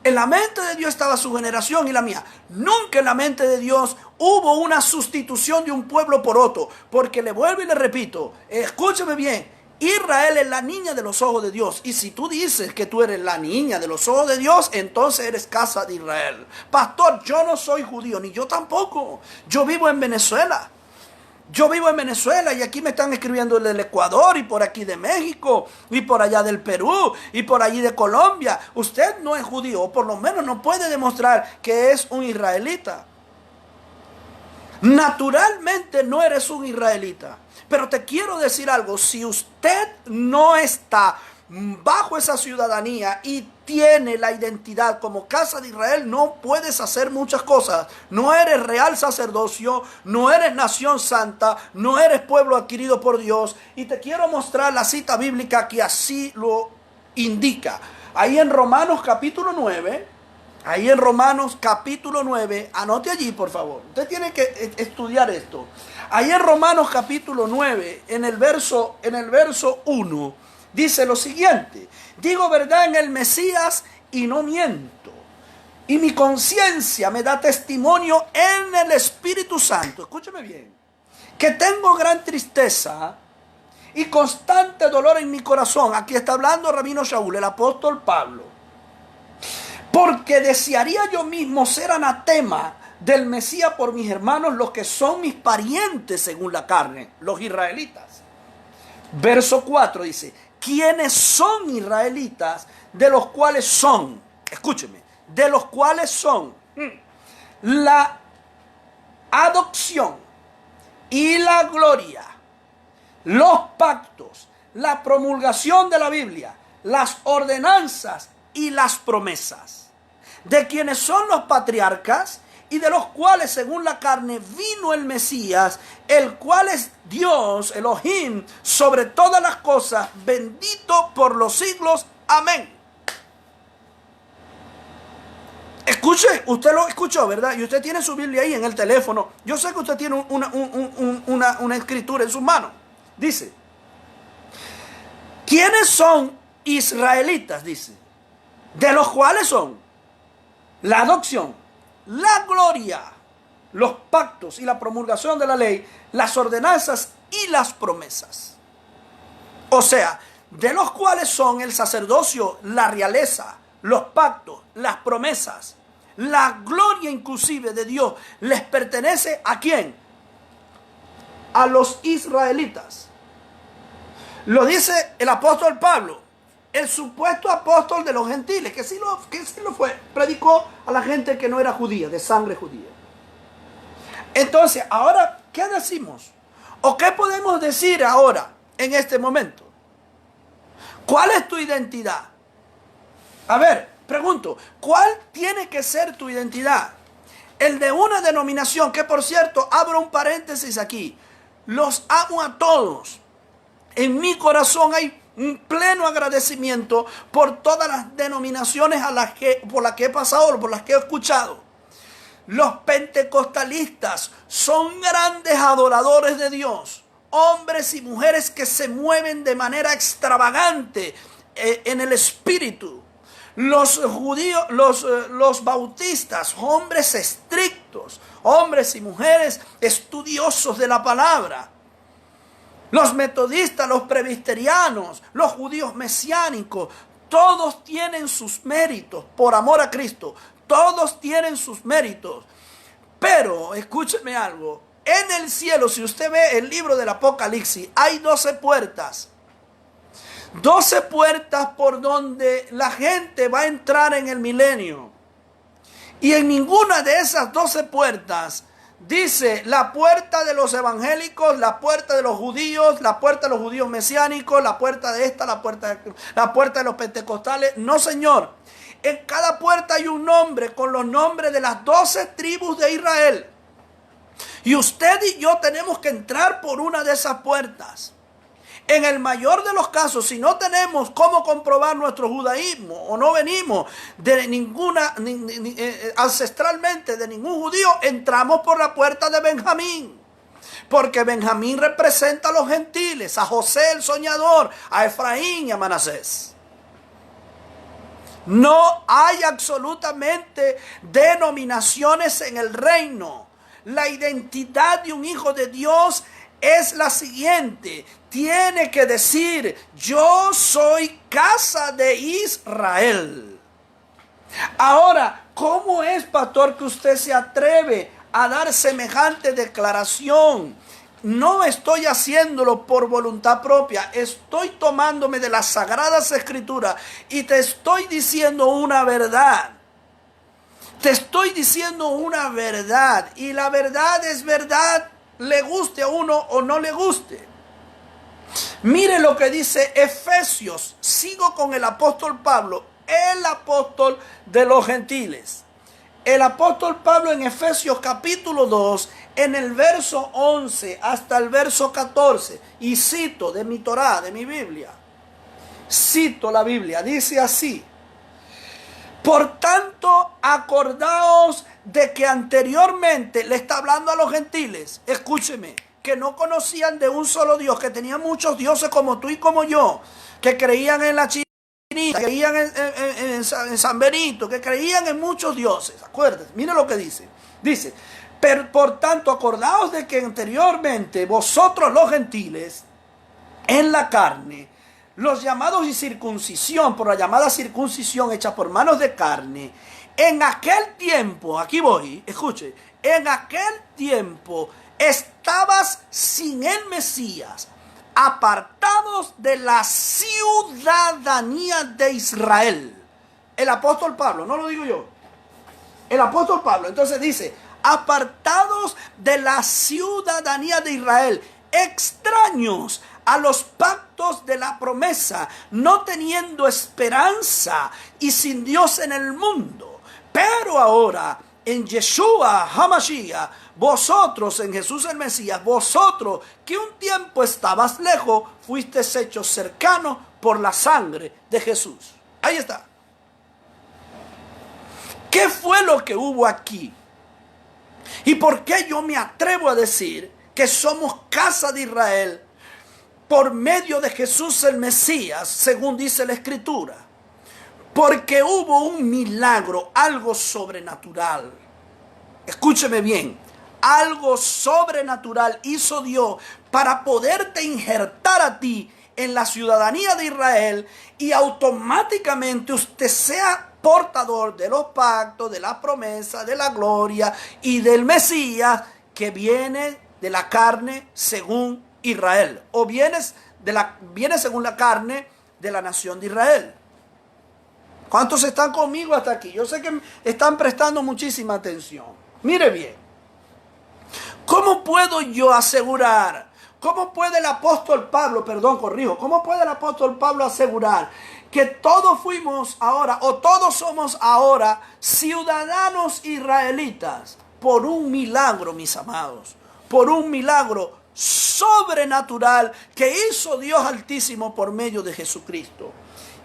En la mente de Dios estaba su generación y la mía. Nunca en la mente de Dios hubo una sustitución de un pueblo por otro. Porque le vuelvo y le repito, escúcheme bien, Israel es la niña de los ojos de Dios. Y si tú dices que tú eres la niña de los ojos de Dios, entonces eres casa de Israel. Pastor, yo no soy judío, ni yo tampoco. Yo vivo en Venezuela. Yo vivo en Venezuela y aquí me están escribiendo del Ecuador y por aquí de México y por allá del Perú y por allí de Colombia. Usted no es judío, o por lo menos no puede demostrar que es un israelita. Naturalmente no eres un israelita. Pero te quiero decir algo, si usted no está bajo esa ciudadanía y tiene la identidad como casa de Israel, no puedes hacer muchas cosas. No eres real sacerdocio, no eres nación santa, no eres pueblo adquirido por Dios. Y te quiero mostrar la cita bíblica que así lo indica. Ahí en Romanos capítulo 9, anote allí por favor. Usted tiene que estudiar esto. Ahí en Romanos capítulo 9, en el verso 1, dice lo siguiente: digo verdad en el Mesías y no miento, y mi conciencia me da testimonio en el Espíritu Santo. Escúcheme bien, que tengo gran tristeza y constante dolor en mi corazón. Aquí está hablando Rabino Shaul, el apóstol Pablo. Porque desearía yo mismo ser anatema del Mesías por mis hermanos, los que son mis parientes según la carne, los israelitas. Verso 4 dice: ¿quiénes son israelitas? De los cuales son, escúcheme, de los cuales son la adopción y la gloria, los pactos, la promulgación de la Biblia, las ordenanzas y las promesas, de quienes son los patriarcas y de los cuales según la carne vino el Mesías, el cual es Dios, Elohim, sobre todas las cosas, bendito por los siglos. Amén. Escuche, usted lo escuchó, ¿verdad? Y usted tiene su Biblia ahí en el teléfono. Yo sé que usted tiene una escritura en sus manos. Dice: ¿quiénes son israelitas? Dice, de los cuales son la adopción, la gloria, los pactos y la promulgación de la ley, las ordenanzas y las promesas. O sea, de los cuales son el sacerdocio, la realeza, los pactos, las promesas, la gloria inclusive de Dios, les pertenece ¿a quién? A los israelitas. Lo dice el apóstol Pablo, el supuesto apóstol de los gentiles, que sí lo fue, predicó a la gente que no era judía, de sangre judía. Entonces, ahora, ¿qué decimos? ¿O qué podemos decir ahora, en este momento? ¿Cuál es tu identidad? A ver, pregunto, ¿cuál tiene que ser tu identidad? El de una denominación, que por cierto, abro un paréntesis aquí, los amo a todos. En mi corazón hay un pleno agradecimiento por todas las denominaciones por las que he pasado, por las que he escuchado. Los pentecostalistas son grandes adoradores de Dios. Hombres y mujeres que se mueven de manera extravagante en el espíritu. Los judíos, los bautistas, hombres estrictos, hombres y mujeres estudiosos de la palabra. Los metodistas, los presbiterianos, los judíos mesiánicos, todos tienen sus méritos por amor a Cristo. Todos tienen sus méritos. Pero, escúcheme algo. En el cielo, si usted ve el libro del Apocalipsis, hay 12 puertas. 12 puertas por donde la gente va a entrar en el milenio. Y en ninguna de esas 12 puertas dice la puerta de los evangélicos, la puerta de los judíos, la puerta de los judíos mesiánicos, la puerta de esta, la puerta de los pentecostales. No, señor. En cada puerta hay un nombre con los nombres de las 12 tribus de Israel. Y usted y yo tenemos que entrar por una de esas puertas. En el mayor de los casos, si no tenemos cómo comprobar nuestro judaísmo o no venimos de ninguna, ancestralmente de ningún judío, entramos por la puerta de Benjamín. Porque Benjamín representa a los gentiles, a José el soñador, a Efraín y a Manasés. No hay absolutamente denominaciones en el reino. La identidad de un hijo de Dios es la siguiente. Tiene que decir: yo soy casa de Israel. Ahora, ¿cómo es, pastor, que usted se atreve a dar semejante declaración? No estoy haciéndolo por voluntad propia. Estoy tomándome de las Sagradas Escrituras y te estoy diciendo una verdad. Te estoy diciendo una verdad. Y la verdad es verdad, le guste a uno o no le guste. Mire lo que dice Efesios. Sigo con el apóstol Pablo, el apóstol de los gentiles. El apóstol Pablo en Efesios capítulo 2, en el verso 11 hasta el verso 14. Y cito de mi Torá, de mi Biblia. Cito la Biblia, dice así: por tanto, acordaos de que anteriormente, le está hablando a los gentiles, escúcheme, que no conocían de un solo Dios, que tenían muchos dioses como tú y como yo, que creían en la Chinita, que creían en San Benito, que creían en muchos dioses. Acuérdense, mire lo que dice. Dice: pero por tanto, acordaos de que anteriormente vosotros los gentiles, en la carne, los llamados y circuncisión, por la llamada circuncisión hecha por manos de carne, en aquel tiempo, aquí voy, escuche, en aquel tiempo estabas sin el Mesías, apartados de la ciudadanía de Israel. El apóstol Pablo, no lo digo yo, el apóstol Pablo. Entonces dice: apartados de la ciudadanía de Israel, extraños a los pactos de la promesa, no teniendo esperanza y sin Dios en el mundo. Pero ahora, en Yeshua HaMashiach, vosotros, en Jesús el Mesías, vosotros que un tiempo estabas lejos, fuisteis hechos cercanos por la sangre de Jesús. Ahí está. ¿Qué fue lo que hubo aquí? ¿Y por qué yo me atrevo a decir que somos casa de Israel por medio de Jesús el Mesías, según dice la Escritura? Porque hubo un milagro, algo sobrenatural. Escúcheme bien, algo sobrenatural hizo Dios para poderte injertar a ti en la ciudadanía de Israel y automáticamente usted sea portador de los pactos, de la promesa, de la gloria y del Mesías que viene de la carne según Israel, o viene según la carne de la nación de Israel. ¿Cuántos están conmigo hasta aquí? Yo sé que están prestando muchísima atención. Mire bien, ¿cómo puedo yo asegurar? ¿Cómo puede el apóstol Pablo, cómo puede el apóstol Pablo asegurar que todos fuimos ahora, o todos somos ahora, ciudadanos israelitas por un milagro, mis amados? Por un milagro sobrenatural que hizo Dios Altísimo por medio de Jesucristo.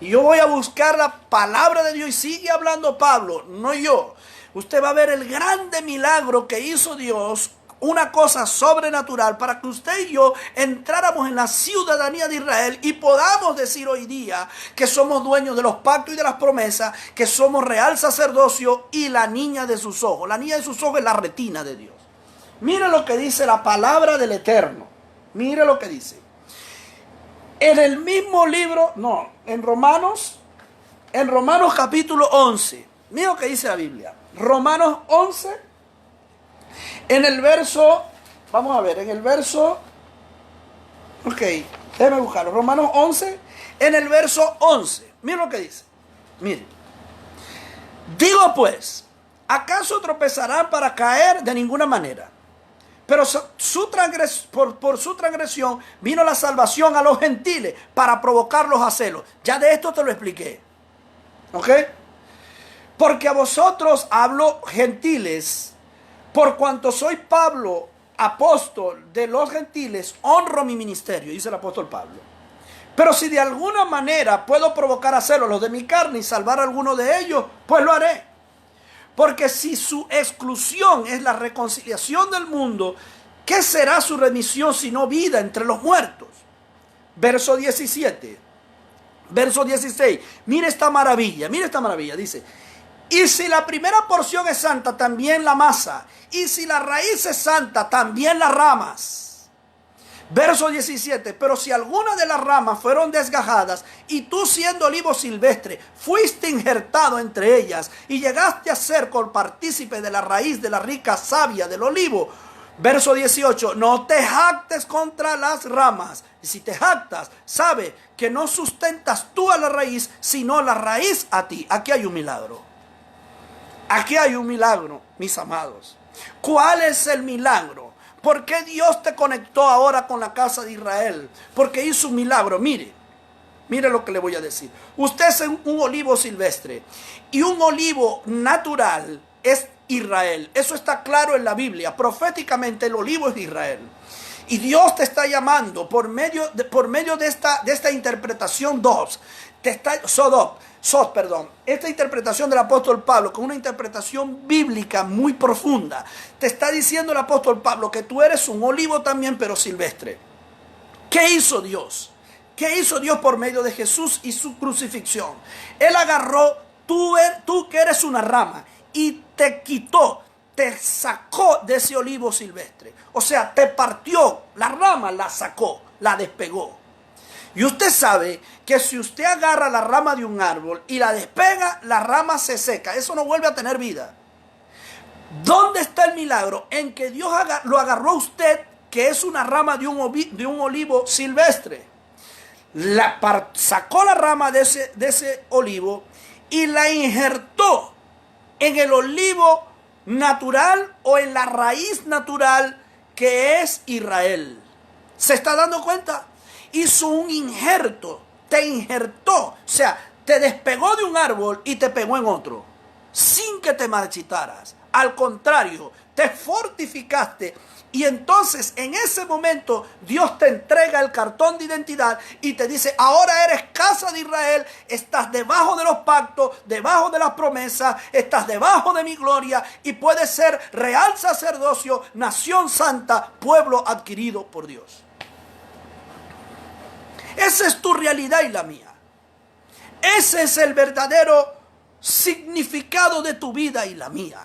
Y yo voy a buscar la palabra de Dios, y sigue hablando Pablo, no yo. Usted va a ver el grande milagro que hizo Dios, una cosa sobrenatural, para que usted y yo entráramos en la ciudadanía de Israel y podamos decir hoy día que somos dueños de los pactos y de las promesas, que somos real sacerdocio y la niña de sus ojos. La niña de sus ojos es la retina de Dios. Mire lo que dice la palabra del Eterno. Mire lo que dice. En el mismo libro, en Romanos capítulo 11. Mira lo que dice la Biblia. Romanos 11, en el verso, déjeme buscarlo. Romanos 11, en el verso 11. Mira lo que dice. Mire. Digo pues, ¿acaso tropezarán para caer? De ninguna manera. Pero por su transgresión vino la salvación a los gentiles para provocarlos a celos. Ya de esto te lo expliqué. ¿Ok? Porque a vosotros hablo, gentiles, por cuanto soy Pablo, apóstol de los gentiles, honro mi ministerio, dice el apóstol Pablo. Pero si de alguna manera puedo provocar a celos los de mi carne y salvar a alguno de ellos, pues lo haré. Porque si su exclusión es la reconciliación del mundo, ¿qué será su remisión sino vida entre los muertos? Verso 17. Verso 16. Mire esta maravilla, dice: y si la primera porción es santa, también la masa. Y si la raíz es santa, también las ramas. Verso 17. Pero si alguna de las ramas fueron desgajadas, y tú siendo olivo silvestre, fuiste injertado entre ellas, y llegaste a ser copartícipe de la raíz de la rica savia del olivo. Verso 18. No te jactes contra las ramas. Y si te jactas, sabe que no sustentas tú a la raíz, sino la raíz a ti. Aquí hay un milagro. Aquí hay un milagro, mis amados. ¿Cuál es el milagro? ¿Por qué Dios te conectó ahora con la casa de Israel? Porque hizo un milagro. Mire lo que le voy a decir. Usted es un olivo silvestre y un olivo natural es Israel. Eso está claro en la Biblia. Proféticamente el olivo es Israel. Y Dios te está llamando por medio de esta interpretación esta interpretación del apóstol Pablo, con una interpretación bíblica muy profunda. Te está diciendo el apóstol Pablo que tú eres un olivo también, pero silvestre. ¿Qué hizo Dios? ¿Qué hizo Dios por medio de Jesús y su crucifixión? Él agarró, tú que eres una rama, y te sacó de ese olivo silvestre. O sea, te partió la rama, la sacó, la despegó. Y usted sabe que si usted agarra la rama de un árbol y la despega, la rama se seca. Eso no vuelve a tener vida. ¿Dónde está el milagro? En que Dios lo agarró a usted, que es una rama de un olivo silvestre. Sacó la rama de ese olivo y la injertó en el olivo natural o en la raíz natural que es Israel. ¿Se está dando cuenta? Hizo un injerto, te injertó, o sea, te despegó de un árbol y te pegó en otro, sin que te marchitaras. Al contrario, te fortificaste, y entonces en ese momento Dios te entrega el cartón de identidad y te dice: ahora eres casa de Israel, estás debajo de los pactos, debajo de las promesas, estás debajo de mi gloria y puedes ser real sacerdocio, nación santa, pueblo adquirido por Dios. Esa es tu realidad y la mía. Ese es el verdadero significado de tu vida y la mía.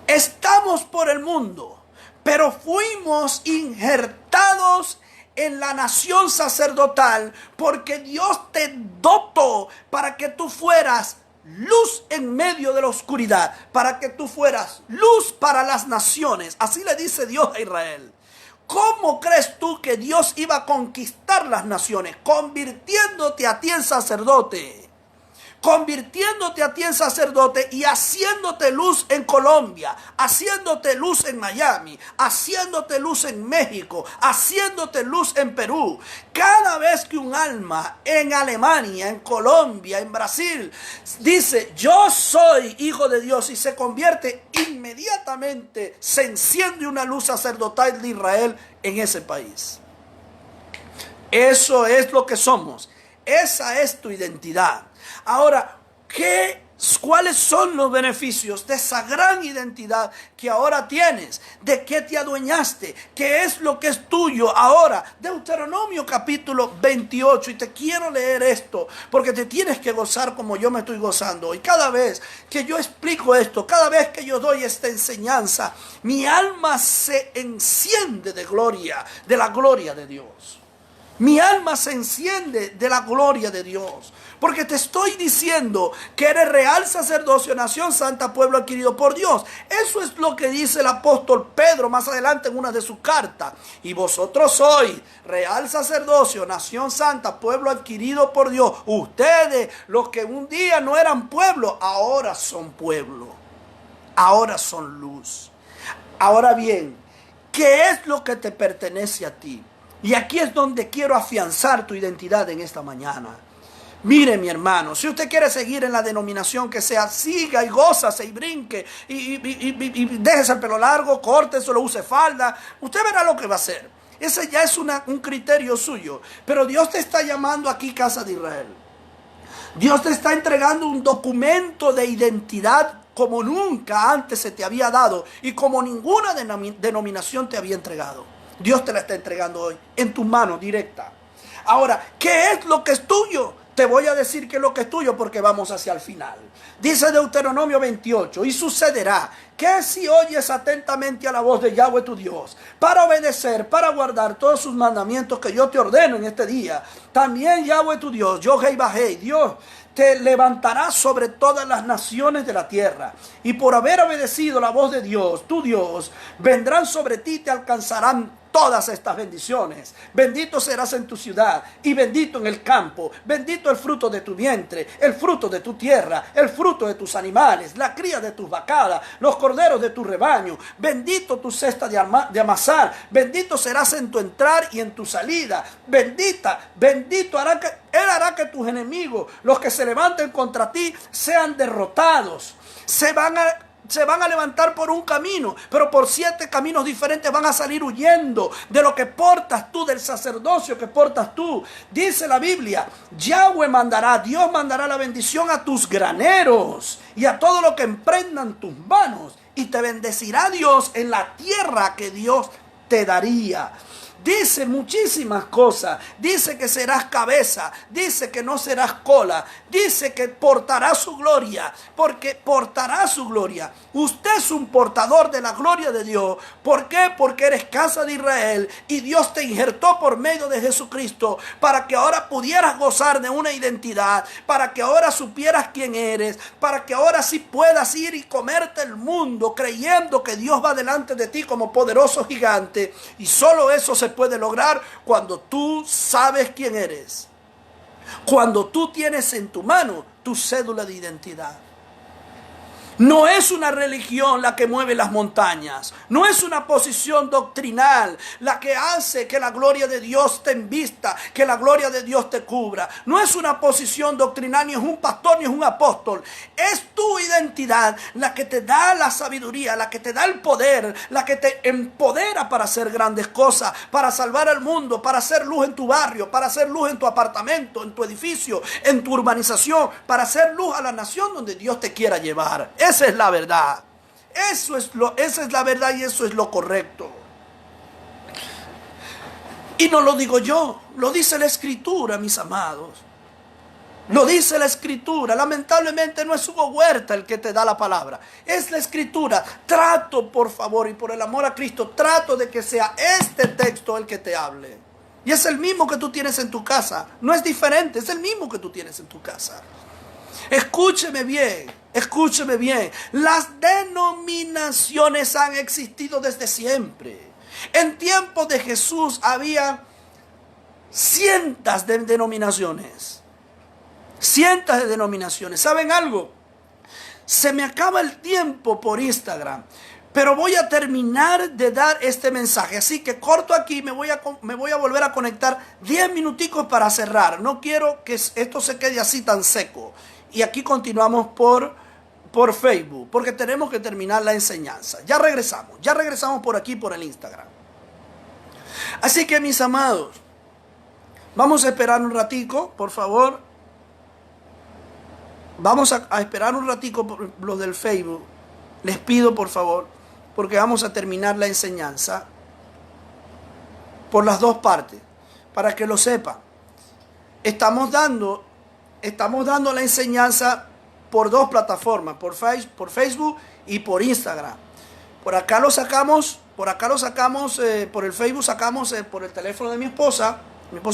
Estamos por el mundo, pero fuimos injertados en la nación sacerdotal, porque Dios te dotó para que tú fueras luz en medio de la oscuridad, para que tú fueras luz para las naciones. Así le dice Dios a Israel. ¿Cómo crees tú que Dios iba a conquistar las naciones? Convirtiéndote a ti en sacerdote. Convirtiéndote a ti en sacerdote y haciéndote luz en Colombia, haciéndote luz en Miami, haciéndote luz en México, haciéndote luz en Perú. Cada vez que un alma en Alemania, en Colombia, en Brasil, dice yo soy hijo de Dios y se convierte, inmediatamente se enciende una luz sacerdotal de Israel en ese país. Eso es lo que somos. Esa es tu identidad. Ahora, ¿cuáles son los beneficios de esa gran identidad que ahora tienes? ¿De qué te adueñaste? ¿Qué es lo que es tuyo ahora? Deuteronomio capítulo 28. Y te quiero leer esto porque te tienes que gozar como yo me estoy gozando. Y cada vez que yo explico esto, cada vez que yo doy esta enseñanza, mi alma se enciende de gloria, de la gloria de Dios. Mi alma se enciende de la gloria de Dios. Porque te estoy diciendo que eres real sacerdocio, nación santa, pueblo adquirido por Dios. Eso es lo que dice el apóstol Pedro más adelante en una de sus cartas. Y vosotros sois real sacerdocio, nación santa, pueblo adquirido por Dios. Ustedes, los que un día no eran pueblo, ahora son pueblo. Ahora son luz. Ahora bien, ¿qué es lo que te pertenece a ti? Y aquí es donde quiero afianzar tu identidad en esta mañana. Mire, mi hermano, si usted quiere seguir en la denominación que sea, siga y gózase y brinque y déjese el pelo largo, córtese, lo use falda. Usted verá lo que va a hacer. Ese ya es un criterio suyo. Pero Dios te está llamando aquí, casa de Israel. Dios te está entregando un documento de identidad como nunca antes se te había dado y como ninguna denominación te había entregado. Dios te la está entregando hoy en tu mano directa. Ahora, ¿qué es lo que es tuyo? Te voy a decir qué es lo que es tuyo porque vamos hacia el final. Dice Deuteronomio 28, y sucederá que si oyes atentamente a la voz de Yahweh tu Dios, para obedecer, para guardar todos sus mandamientos que yo te ordeno en este día, también Yahweh tu Dios, Yohei Bajei, Dios, te levantará sobre todas las naciones de la tierra. Y por haber obedecido la voz de Dios, tu Dios, vendrán sobre ti y te alcanzarán todas estas bendiciones. Bendito serás en tu ciudad y bendito en el campo. Bendito el fruto de tu vientre, el fruto de tu tierra, el fruto de tus animales, la cría de tus vacadas, los corderos de tu rebaño. Bendito tu cesta de amasar. Bendito serás en tu entrar y en tu salida. Bendito Él hará que tus enemigos, los que se levanten contra ti, sean derrotados. Se van a levantar por un camino, pero por 7 caminos diferentes van a salir huyendo de lo que portas tú, del sacerdocio que portas tú. Dice la Biblia, Yahweh mandará, Dios mandará la bendición a tus graneros y a todo lo que emprendan tus manos, y te bendecirá Dios en la tierra que Dios te daría. Dice muchísimas cosas. Dice que serás cabeza. Dice que no serás cola. Dice que portarás su gloria. Porque portará su gloria. Usted es un portador de la gloria de Dios. ¿Por qué? Porque eres casa de Israel. Y Dios te injertó por medio de Jesucristo. Para que ahora pudieras gozar de una identidad. Para que ahora supieras quién eres. Para que ahora sí puedas ir y comerte el mundo. Creyendo que Dios va delante de ti como poderoso gigante. Y solo eso se puede lograr cuando tú sabes quién eres, cuando tú tienes en tu mano tu cédula de identidad. No es una religión la que mueve las montañas. No es una posición doctrinal la que hace que la gloria de Dios te invista, que la gloria de Dios te cubra. No es una posición doctrinal, ni es un pastor, ni es un apóstol. Es tu identidad la que te da la sabiduría, la que te da el poder, la que te empodera para hacer grandes cosas, para salvar al mundo, para hacer luz en tu barrio, para hacer luz en tu apartamento, en tu edificio, en tu urbanización, para hacer luz a la nación donde Dios te quiera llevar. Esa es la verdad. Esa es la verdad y eso es lo correcto. Y no lo digo yo, lo dice la Escritura, mis amados. Lo dice la Escritura. Lamentablemente no es Hugo Huerta el que te da la palabra. Es la Escritura. Trato, por favor, y por el amor a Cristo, trato de que sea este texto el que te hable. Y es el mismo que tú tienes en tu casa. No es diferente, es el mismo que tú tienes en tu casa. Escúcheme bien, escúcheme bien. Las denominaciones han existido desde siempre. En tiempos de Jesús había cientos de denominaciones. Cientos de denominaciones. ¿Saben algo? Se me acaba el tiempo por Instagram, pero voy a terminar de dar este mensaje. Así que corto aquí, me voy a volver a conectar 10 minuticos para cerrar. No quiero que esto se quede así tan seco. Y aquí continuamos por Facebook, porque tenemos que terminar la enseñanza. Ya regresamos por aquí, por el Instagram. Así que, mis amados, vamos a esperar un ratico, por favor. Vamos a esperar un ratico por los del Facebook. Les pido, por favor, porque vamos a terminar la enseñanza por las dos partes, para que lo sepan. Estamos dando la enseñanza por dos plataformas, por Facebook y por Instagram. Por acá lo sacamos, por el Facebook sacamos por el teléfono de mi esposa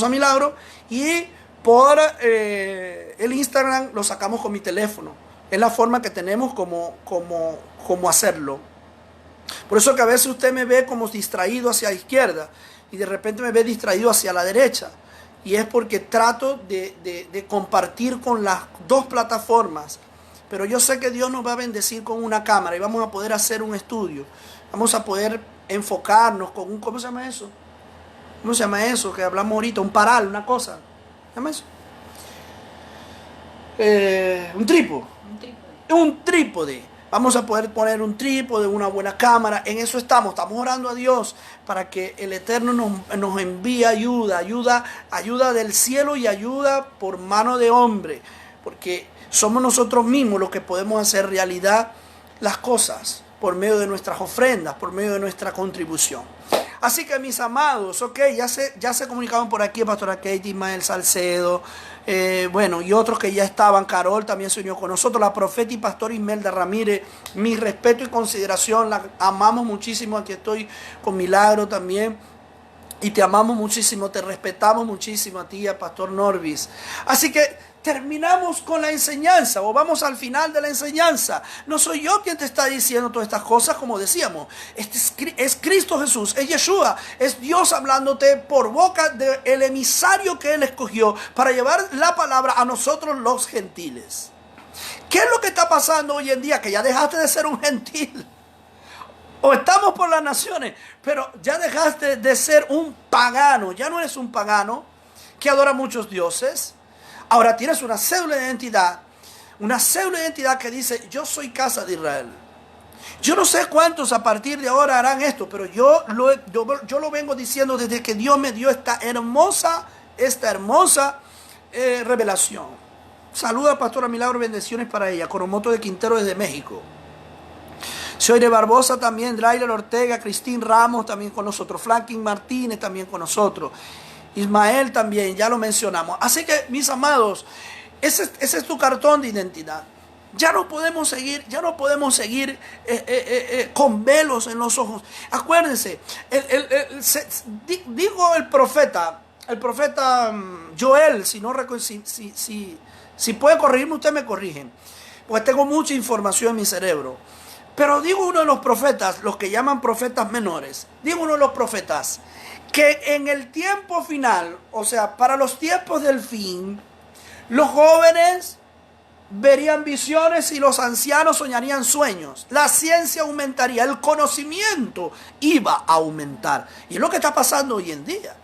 Milagro, y por el Instagram lo sacamos con mi teléfono. Es la forma que tenemos como hacerlo. Por eso que a veces usted me ve como distraído hacia la izquierda y de repente me ve distraído hacia la derecha. Y es porque trato de compartir con las dos plataformas. Pero yo sé que Dios nos va a bendecir con una cámara y vamos a poder hacer un estudio. Vamos a poder enfocarnos con un... ¿Cómo se llama eso? ¿Cómo se llama eso que hablamos ahorita? Un paral, una cosa. ¿Se llama eso? Un trípode. Un trípode. Vamos a poder poner un trípode, una buena cámara. En eso estamos orando a Dios para que el Eterno nos envíe ayuda del cielo y ayuda por mano de hombre. Porque somos nosotros mismos los que podemos hacer realidad las cosas por medio de nuestras ofrendas, por medio de nuestra contribución. Así que, mis amados, ya se comunicaban por aquí pastora Katie, Ismael Salcedo, y otros que ya estaban. Carol también se unió con nosotros, la profeta y pastor Imelda Ramírez. Mi respeto y consideración, la amamos muchísimo. Aquí estoy con Milagro también. Y te amamos muchísimo, te respetamos muchísimo a ti, a Pastor Norvis. Así que terminamos con la enseñanza, o vamos al final de la enseñanza. No soy yo quien te está diciendo todas estas cosas, como decíamos. Es Cristo Jesús, es Yeshua, es Dios hablándote por boca del emisario que Él escogió para llevar la palabra a nosotros los gentiles. ¿Qué es lo que está pasando hoy en día? Que ya dejaste de ser un gentil. O estamos por las naciones, pero ya dejaste de ser un pagano. Ya no eres un pagano que adora muchos dioses. Ahora tienes una cédula de identidad. Una cédula de identidad que dice: yo soy casa de Israel. Yo no sé cuántos a partir de ahora harán esto, pero yo lo vengo diciendo desde que Dios me dio esta hermosa revelación. Saluda a Pastora Milagro, bendiciones para ella. Coromoto de Quintero desde México. Soyre Barbosa también, Drailer Ortega, Cristín Ramos también con nosotros, Franklin Martínez también con nosotros, Ismael también, ya lo mencionamos. Así que, mis amados, ese es tu cartón de identidad. Ya no podemos seguir con velos en los ojos. Acuérdense, dijo el profeta Joel, si puede corregirme, usted me corrigen, porque tengo mucha información en mi cerebro. Pero digo uno de los profetas, los que llaman profetas menores, digo uno de los profetas, que en el tiempo final, o sea, para los tiempos del fin, los jóvenes verían visiones y los ancianos soñarían sueños. La ciencia aumentaría, el conocimiento iba a aumentar. Y es lo que está pasando hoy en día.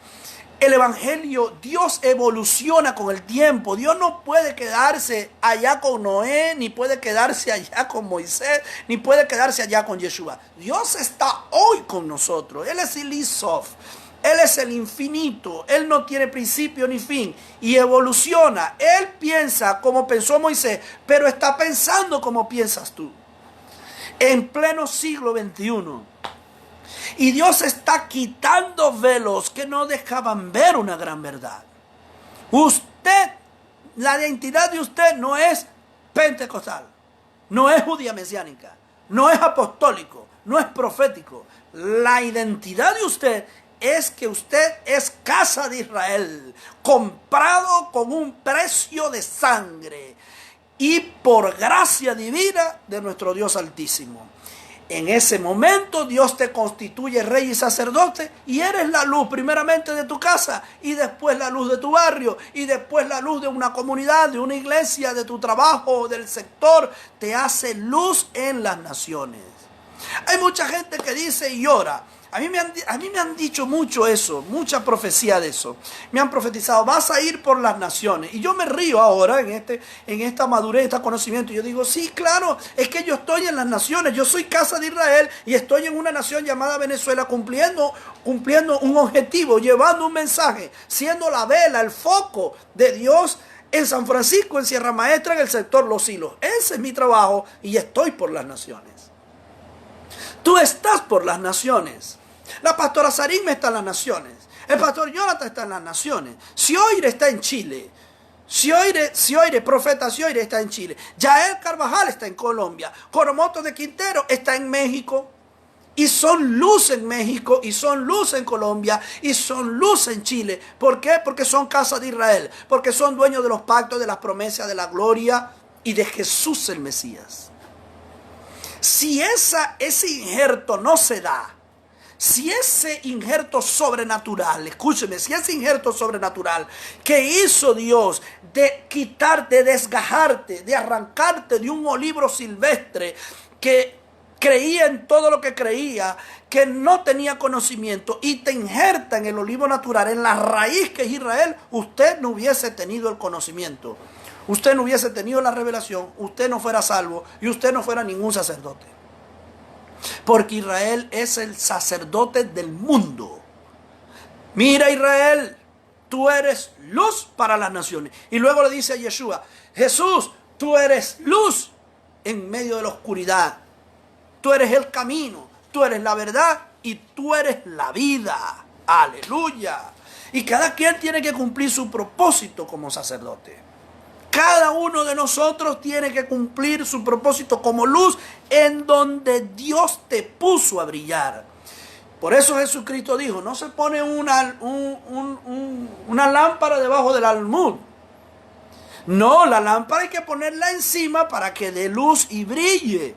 El evangelio, Dios evoluciona con el tiempo. Dios no puede quedarse allá con Noé, ni puede quedarse allá con Moisés, ni puede quedarse allá con Yeshua. Dios está hoy con nosotros. Él es el Isof. Él es el infinito. Él no tiene principio ni fin. Y evoluciona. Él piensa como pensó Moisés, pero está pensando como piensas tú. En pleno siglo XXI. Y Dios está quitando velos que no dejaban ver una gran verdad. Usted, la identidad de usted no es pentecostal, no es judía mesiánica, no es apostólico, no es profético. La identidad de usted es que usted es casa de Israel, comprado con un precio de sangre y por gracia divina de nuestro Dios Altísimo. En ese momento Dios te constituye rey y sacerdote y eres la luz primeramente de tu casa y después la luz de tu barrio y después la luz de una comunidad, de una iglesia, de tu trabajo, del sector. Te hace luz en las naciones. Hay mucha gente que dice y ora. A mí me han dicho mucho eso, mucha profecía de eso. Me han profetizado, vas a ir por las naciones. Y yo me río ahora en esta madurez, este conocimiento. Y yo digo, sí, claro, es que yo estoy en las naciones. Yo soy casa de Israel y estoy en una nación llamada Venezuela cumpliendo un objetivo, llevando un mensaje, siendo la vela, el foco de Dios en San Francisco, en Sierra Maestra, en el sector Los Silos. Ese es mi trabajo y estoy por las naciones. Tú estás por las naciones. La pastora Sarín está en las naciones. El pastor Jonathan está en las naciones. Sioire está en Chile. Profeta Sioire está en Chile. Yael Carvajal está en Colombia. Coromoto de Quintero está en México. Y son luz en México, y son luz en Colombia, y son luz en Chile. ¿Por qué? Porque son casa de Israel. Porque son dueños de los pactos, de las promesas, de la gloria y de Jesús el Mesías. Si ese injerto no se da, si ese injerto sobrenatural, escúcheme, si ese injerto sobrenatural que hizo Dios de quitarte, de desgajarte, de arrancarte de un olivo silvestre que creía en todo lo que creía, que no tenía conocimiento y te injerta en el olivo natural, en la raíz que es Israel, usted no hubiese tenido el conocimiento. Usted no hubiese tenido la revelación, usted no fuera salvo y usted no fuera ningún sacerdote. Porque Israel es el sacerdote del mundo. Mira Israel, tú eres luz para las naciones. Y luego le dice a Yeshua, Jesús, tú eres luz en medio de la oscuridad. Tú eres el camino, tú eres la verdad y tú eres la vida. Aleluya. Y cada quien tiene que cumplir su propósito como sacerdote. Cada uno de nosotros tiene que cumplir su propósito como luz en donde Dios te puso a brillar. Por eso Jesucristo dijo, no se pone una lámpara debajo del almud. No, la lámpara hay que ponerla encima para que dé luz y brille.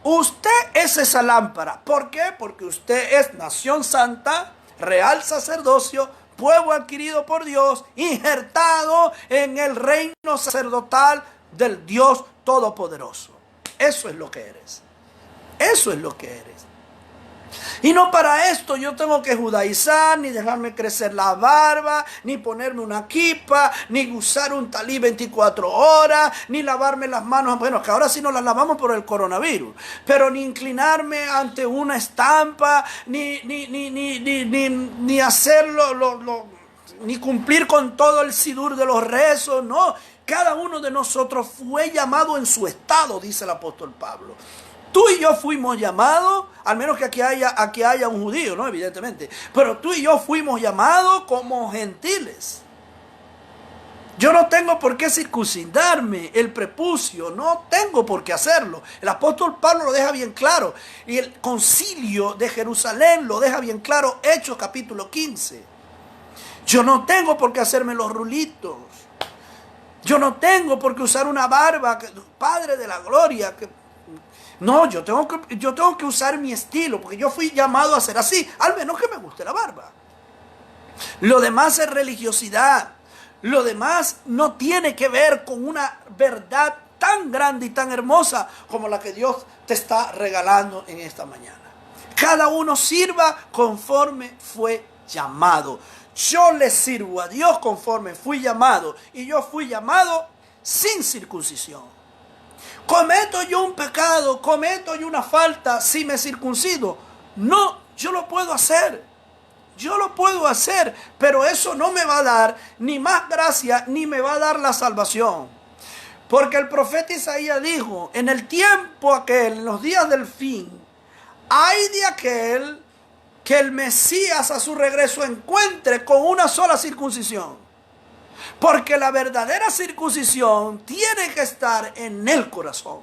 Usted es esa lámpara. ¿Por qué? Porque usted es nación santa, real sacerdocio, pueblo adquirido por Dios, injertado en el reino sacerdotal del Dios Todopoderoso. Eso es lo que eres. Eso es lo que eres. Y no para esto yo tengo que judaizar, ni dejarme crecer la barba, ni ponerme una kipa, ni usar un talí 24 horas, ni lavarme las manos. Bueno, que ahora sí nos las lavamos por el coronavirus. Pero ni inclinarme ante una estampa, ni hacerlo, ni cumplir con todo el sidur de los rezos. No, cada uno de nosotros fue llamado en su estado, dice el apóstol Pablo. Tú y yo fuimos llamados, al menos que aquí haya un judío, ¿no? Evidentemente. Pero tú y yo fuimos llamados como gentiles. Yo no tengo por qué circuncidarme el prepucio, no tengo por qué hacerlo. El apóstol Pablo lo deja bien claro. Y el concilio de Jerusalén lo deja bien claro, Hechos capítulo 15. Yo no tengo por qué hacerme los rulitos. Yo no tengo por qué usar una barba, Padre de la gloria, no, yo tengo que usar mi estilo, porque yo fui llamado a ser así, al menos que me guste la barba. Lo demás es religiosidad. Lo demás no tiene que ver con una verdad tan grande y tan hermosa como la que Dios te está regalando en esta mañana. Cada uno sirva conforme fue llamado. Yo le sirvo a Dios conforme fui llamado, y yo fui llamado sin circuncisión. ¿Cometo yo un pecado? ¿Cometo yo una falta si me circuncido? No, yo lo puedo hacer. Yo lo puedo hacer, pero eso no me va a dar ni más gracia, ni me va a dar la salvación. Porque el profeta Isaías dijo, en el tiempo aquel, en los días del fin, hay de aquel que el Mesías a su regreso encuentre con una sola circuncisión. Porque la verdadera circuncisión tiene que estar en el corazón.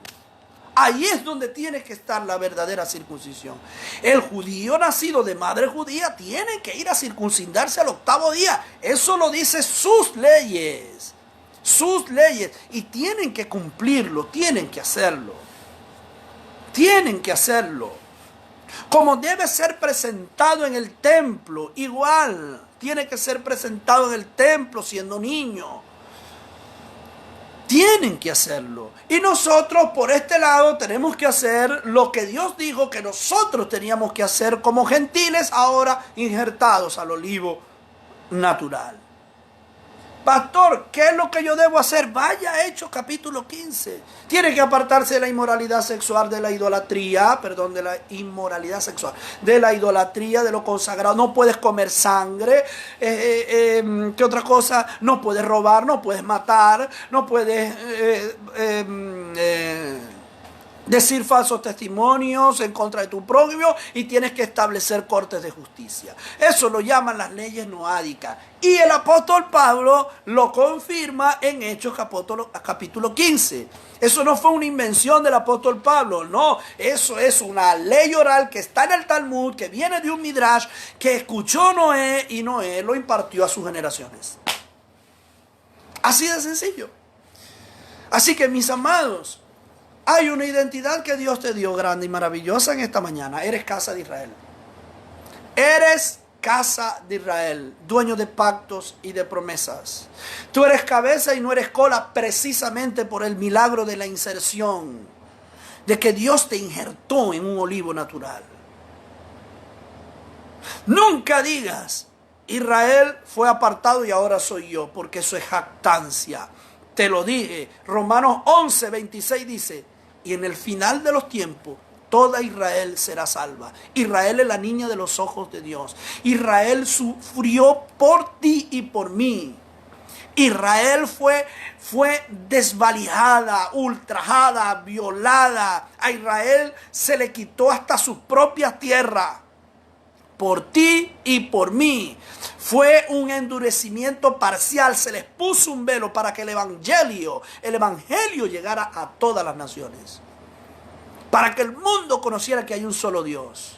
Ahí es donde tiene que estar la verdadera circuncisión. El judío nacido de madre judía tiene que ir a circuncidarse al 8º día. Eso lo dice sus leyes. Sus leyes. Y tienen que cumplirlo, tienen que hacerlo. Tienen que hacerlo. Como debe ser presentado en el templo, igual. Tiene que ser presentado en el templo siendo niño. Tienen que hacerlo. Y nosotros por este lado tenemos que hacer lo que Dios dijo que nosotros teníamos que hacer como gentiles, ahora injertados al olivo natural. Pastor, ¿qué es lo que yo debo hacer? Vaya a Hechos capítulo 15. Tiene que apartarse de la inmoralidad sexual, de la idolatría, de la inmoralidad sexual, de la idolatría, de lo consagrado. No puedes comer sangre. ¿Qué otra cosa? No puedes robar, no puedes matar, no puedes decir falsos testimonios en contra de tu prójimo, y tienes que establecer cortes de justicia. Eso lo llaman las leyes noádicas. Y el apóstol Pablo lo confirma en Hechos capítulo 15. Eso no fue una invención del apóstol Pablo, no. Eso es una ley oral que está en el Talmud, que viene de un Midrash, que escuchó Noé y Noé lo impartió a sus generaciones. Así de sencillo. Así que, mis amados, hay una identidad que Dios te dio grande y maravillosa en esta mañana. Eres casa de Israel. Eres casa de Israel, dueño de pactos y de promesas. Tú eres cabeza y no eres cola, precisamente por el milagro de la inserción, de que Dios te injertó en un olivo natural. Nunca digas, Israel fue apartado y ahora soy yo, porque eso es jactancia. Te lo dije. Romanos 11:26 dice: y en el final de los tiempos, toda Israel será salva. Israel es la niña de los ojos de Dios. Israel sufrió por ti y por mí. Israel fue desvalijada, ultrajada, violada. A Israel se le quitó hasta su propia tierra. Por ti y por mí. Fue un endurecimiento parcial. Se les puso un velo para que el evangelio llegara a todas las naciones. Para que el mundo conociera que hay un solo Dios.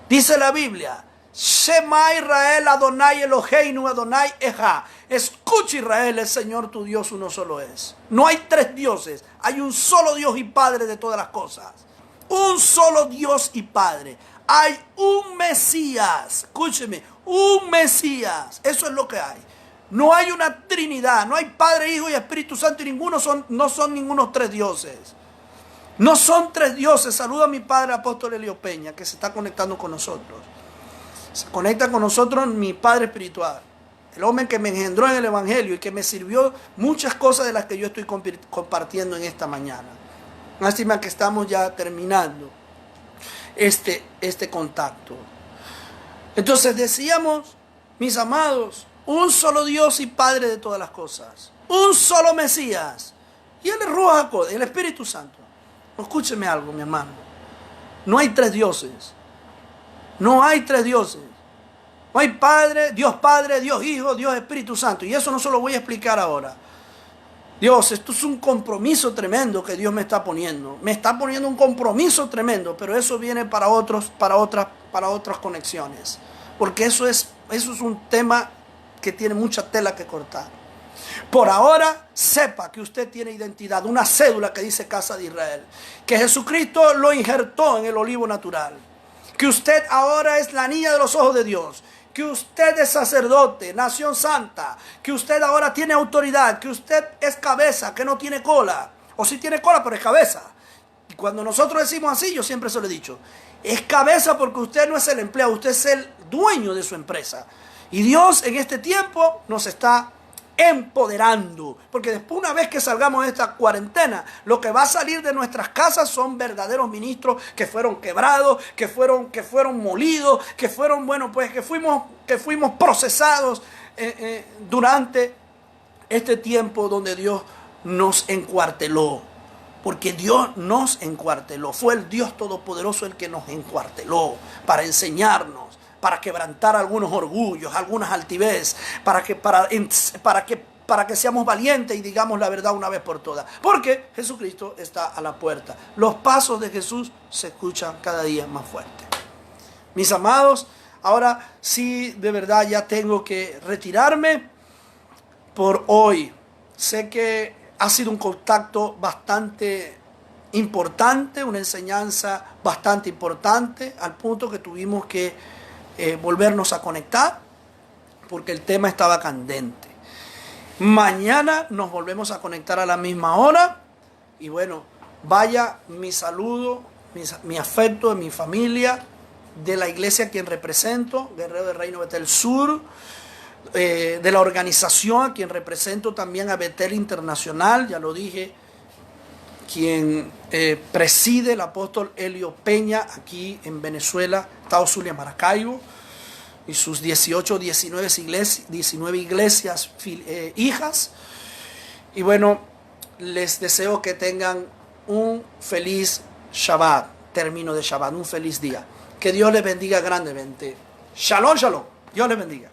Dice la Biblia: Shema Israel, Adonai Eloheinu, Adonai Echad. Escucha, Israel, el Señor tu Dios uno solo es. No hay tres dioses. Hay un solo Dios y Padre de todas las cosas. Un solo Dios y Padre. Hay un Mesías, escúcheme, un Mesías, eso es lo que hay. No hay una Trinidad, no hay Padre, Hijo y Espíritu Santo, y no son ningunos tres dioses. No son tres dioses. Saluda a mi padre apóstol Elio Peña, que se está conectando con nosotros. Se conecta con nosotros mi padre espiritual, el hombre que me engendró en el evangelio y que me sirvió muchas cosas de las que yo estoy compartiendo en esta mañana. Lástima que estamos ya terminando este contacto. Entonces decíamos, mis amados, un solo Dios y Padre de todas las cosas, un solo Mesías, y Él es Ruach HaKodesh, el Espíritu Santo. Escúcheme algo, mi hermano, no hay tres dioses, no hay tres dioses, no hay Padre, Dios Hijo, Dios Espíritu Santo, y eso no se lo voy a explicar ahora. Dios, esto es un compromiso tremendo que Dios me está poniendo. Me está poniendo un compromiso tremendo, pero eso viene para otras conexiones. Porque eso es un tema que tiene mucha tela que cortar. Por ahora, sepa que usted tiene identidad, una cédula que dice Casa de Israel. Que Jesucristo lo injertó en el olivo natural. Que usted ahora es la niña de los ojos de Dios. Que usted es sacerdote, nación santa, que usted ahora tiene autoridad, que usted es cabeza, que no tiene cola, o sí tiene cola pero es cabeza. Y cuando nosotros decimos así, yo siempre se lo he dicho, es cabeza porque usted no es el empleado, usted es el dueño de su empresa. Y Dios en este tiempo nos está empoderando, porque después, una vez que salgamos de esta cuarentena, lo que va a salir de nuestras casas son verdaderos ministros que fueron quebrados, que fueron molidos, que fuimos procesados durante este tiempo donde Dios nos encuarteló. Porque Dios nos encuarteló, fue el Dios Todopoderoso el que nos encuarteló para enseñarnos, para quebrantar algunos orgullos, algunas altivez, para que para que seamos valientes y digamos la verdad una vez por todas. Porque Jesucristo está a la puerta. Los pasos de Jesús se escuchan cada día más fuertes. Mis amados, ahora sí de verdad ya tengo que retirarme por hoy. Sé que ha sido un contacto bastante importante, una enseñanza bastante importante, al punto que tuvimos que volvernos a conectar porque el tema estaba candente. Mañana nos volvemos a conectar a la misma hora y bueno, vaya mi saludo, mi afecto de mi familia, de la iglesia a quien represento, Guerrero del Reino Betel Sur, de la organización a quien represento también, a Betel Internacional, ya lo dije, quien preside el apóstol Helio Peña aquí en Venezuela, Estado Zulia, Maracaibo, y sus 18, 19 iglesias hijas. Y bueno, les deseo que tengan un feliz Shabbat, término de Shabbat, un feliz día. Que Dios les bendiga grandemente. Shalom, shalom. Dios les bendiga.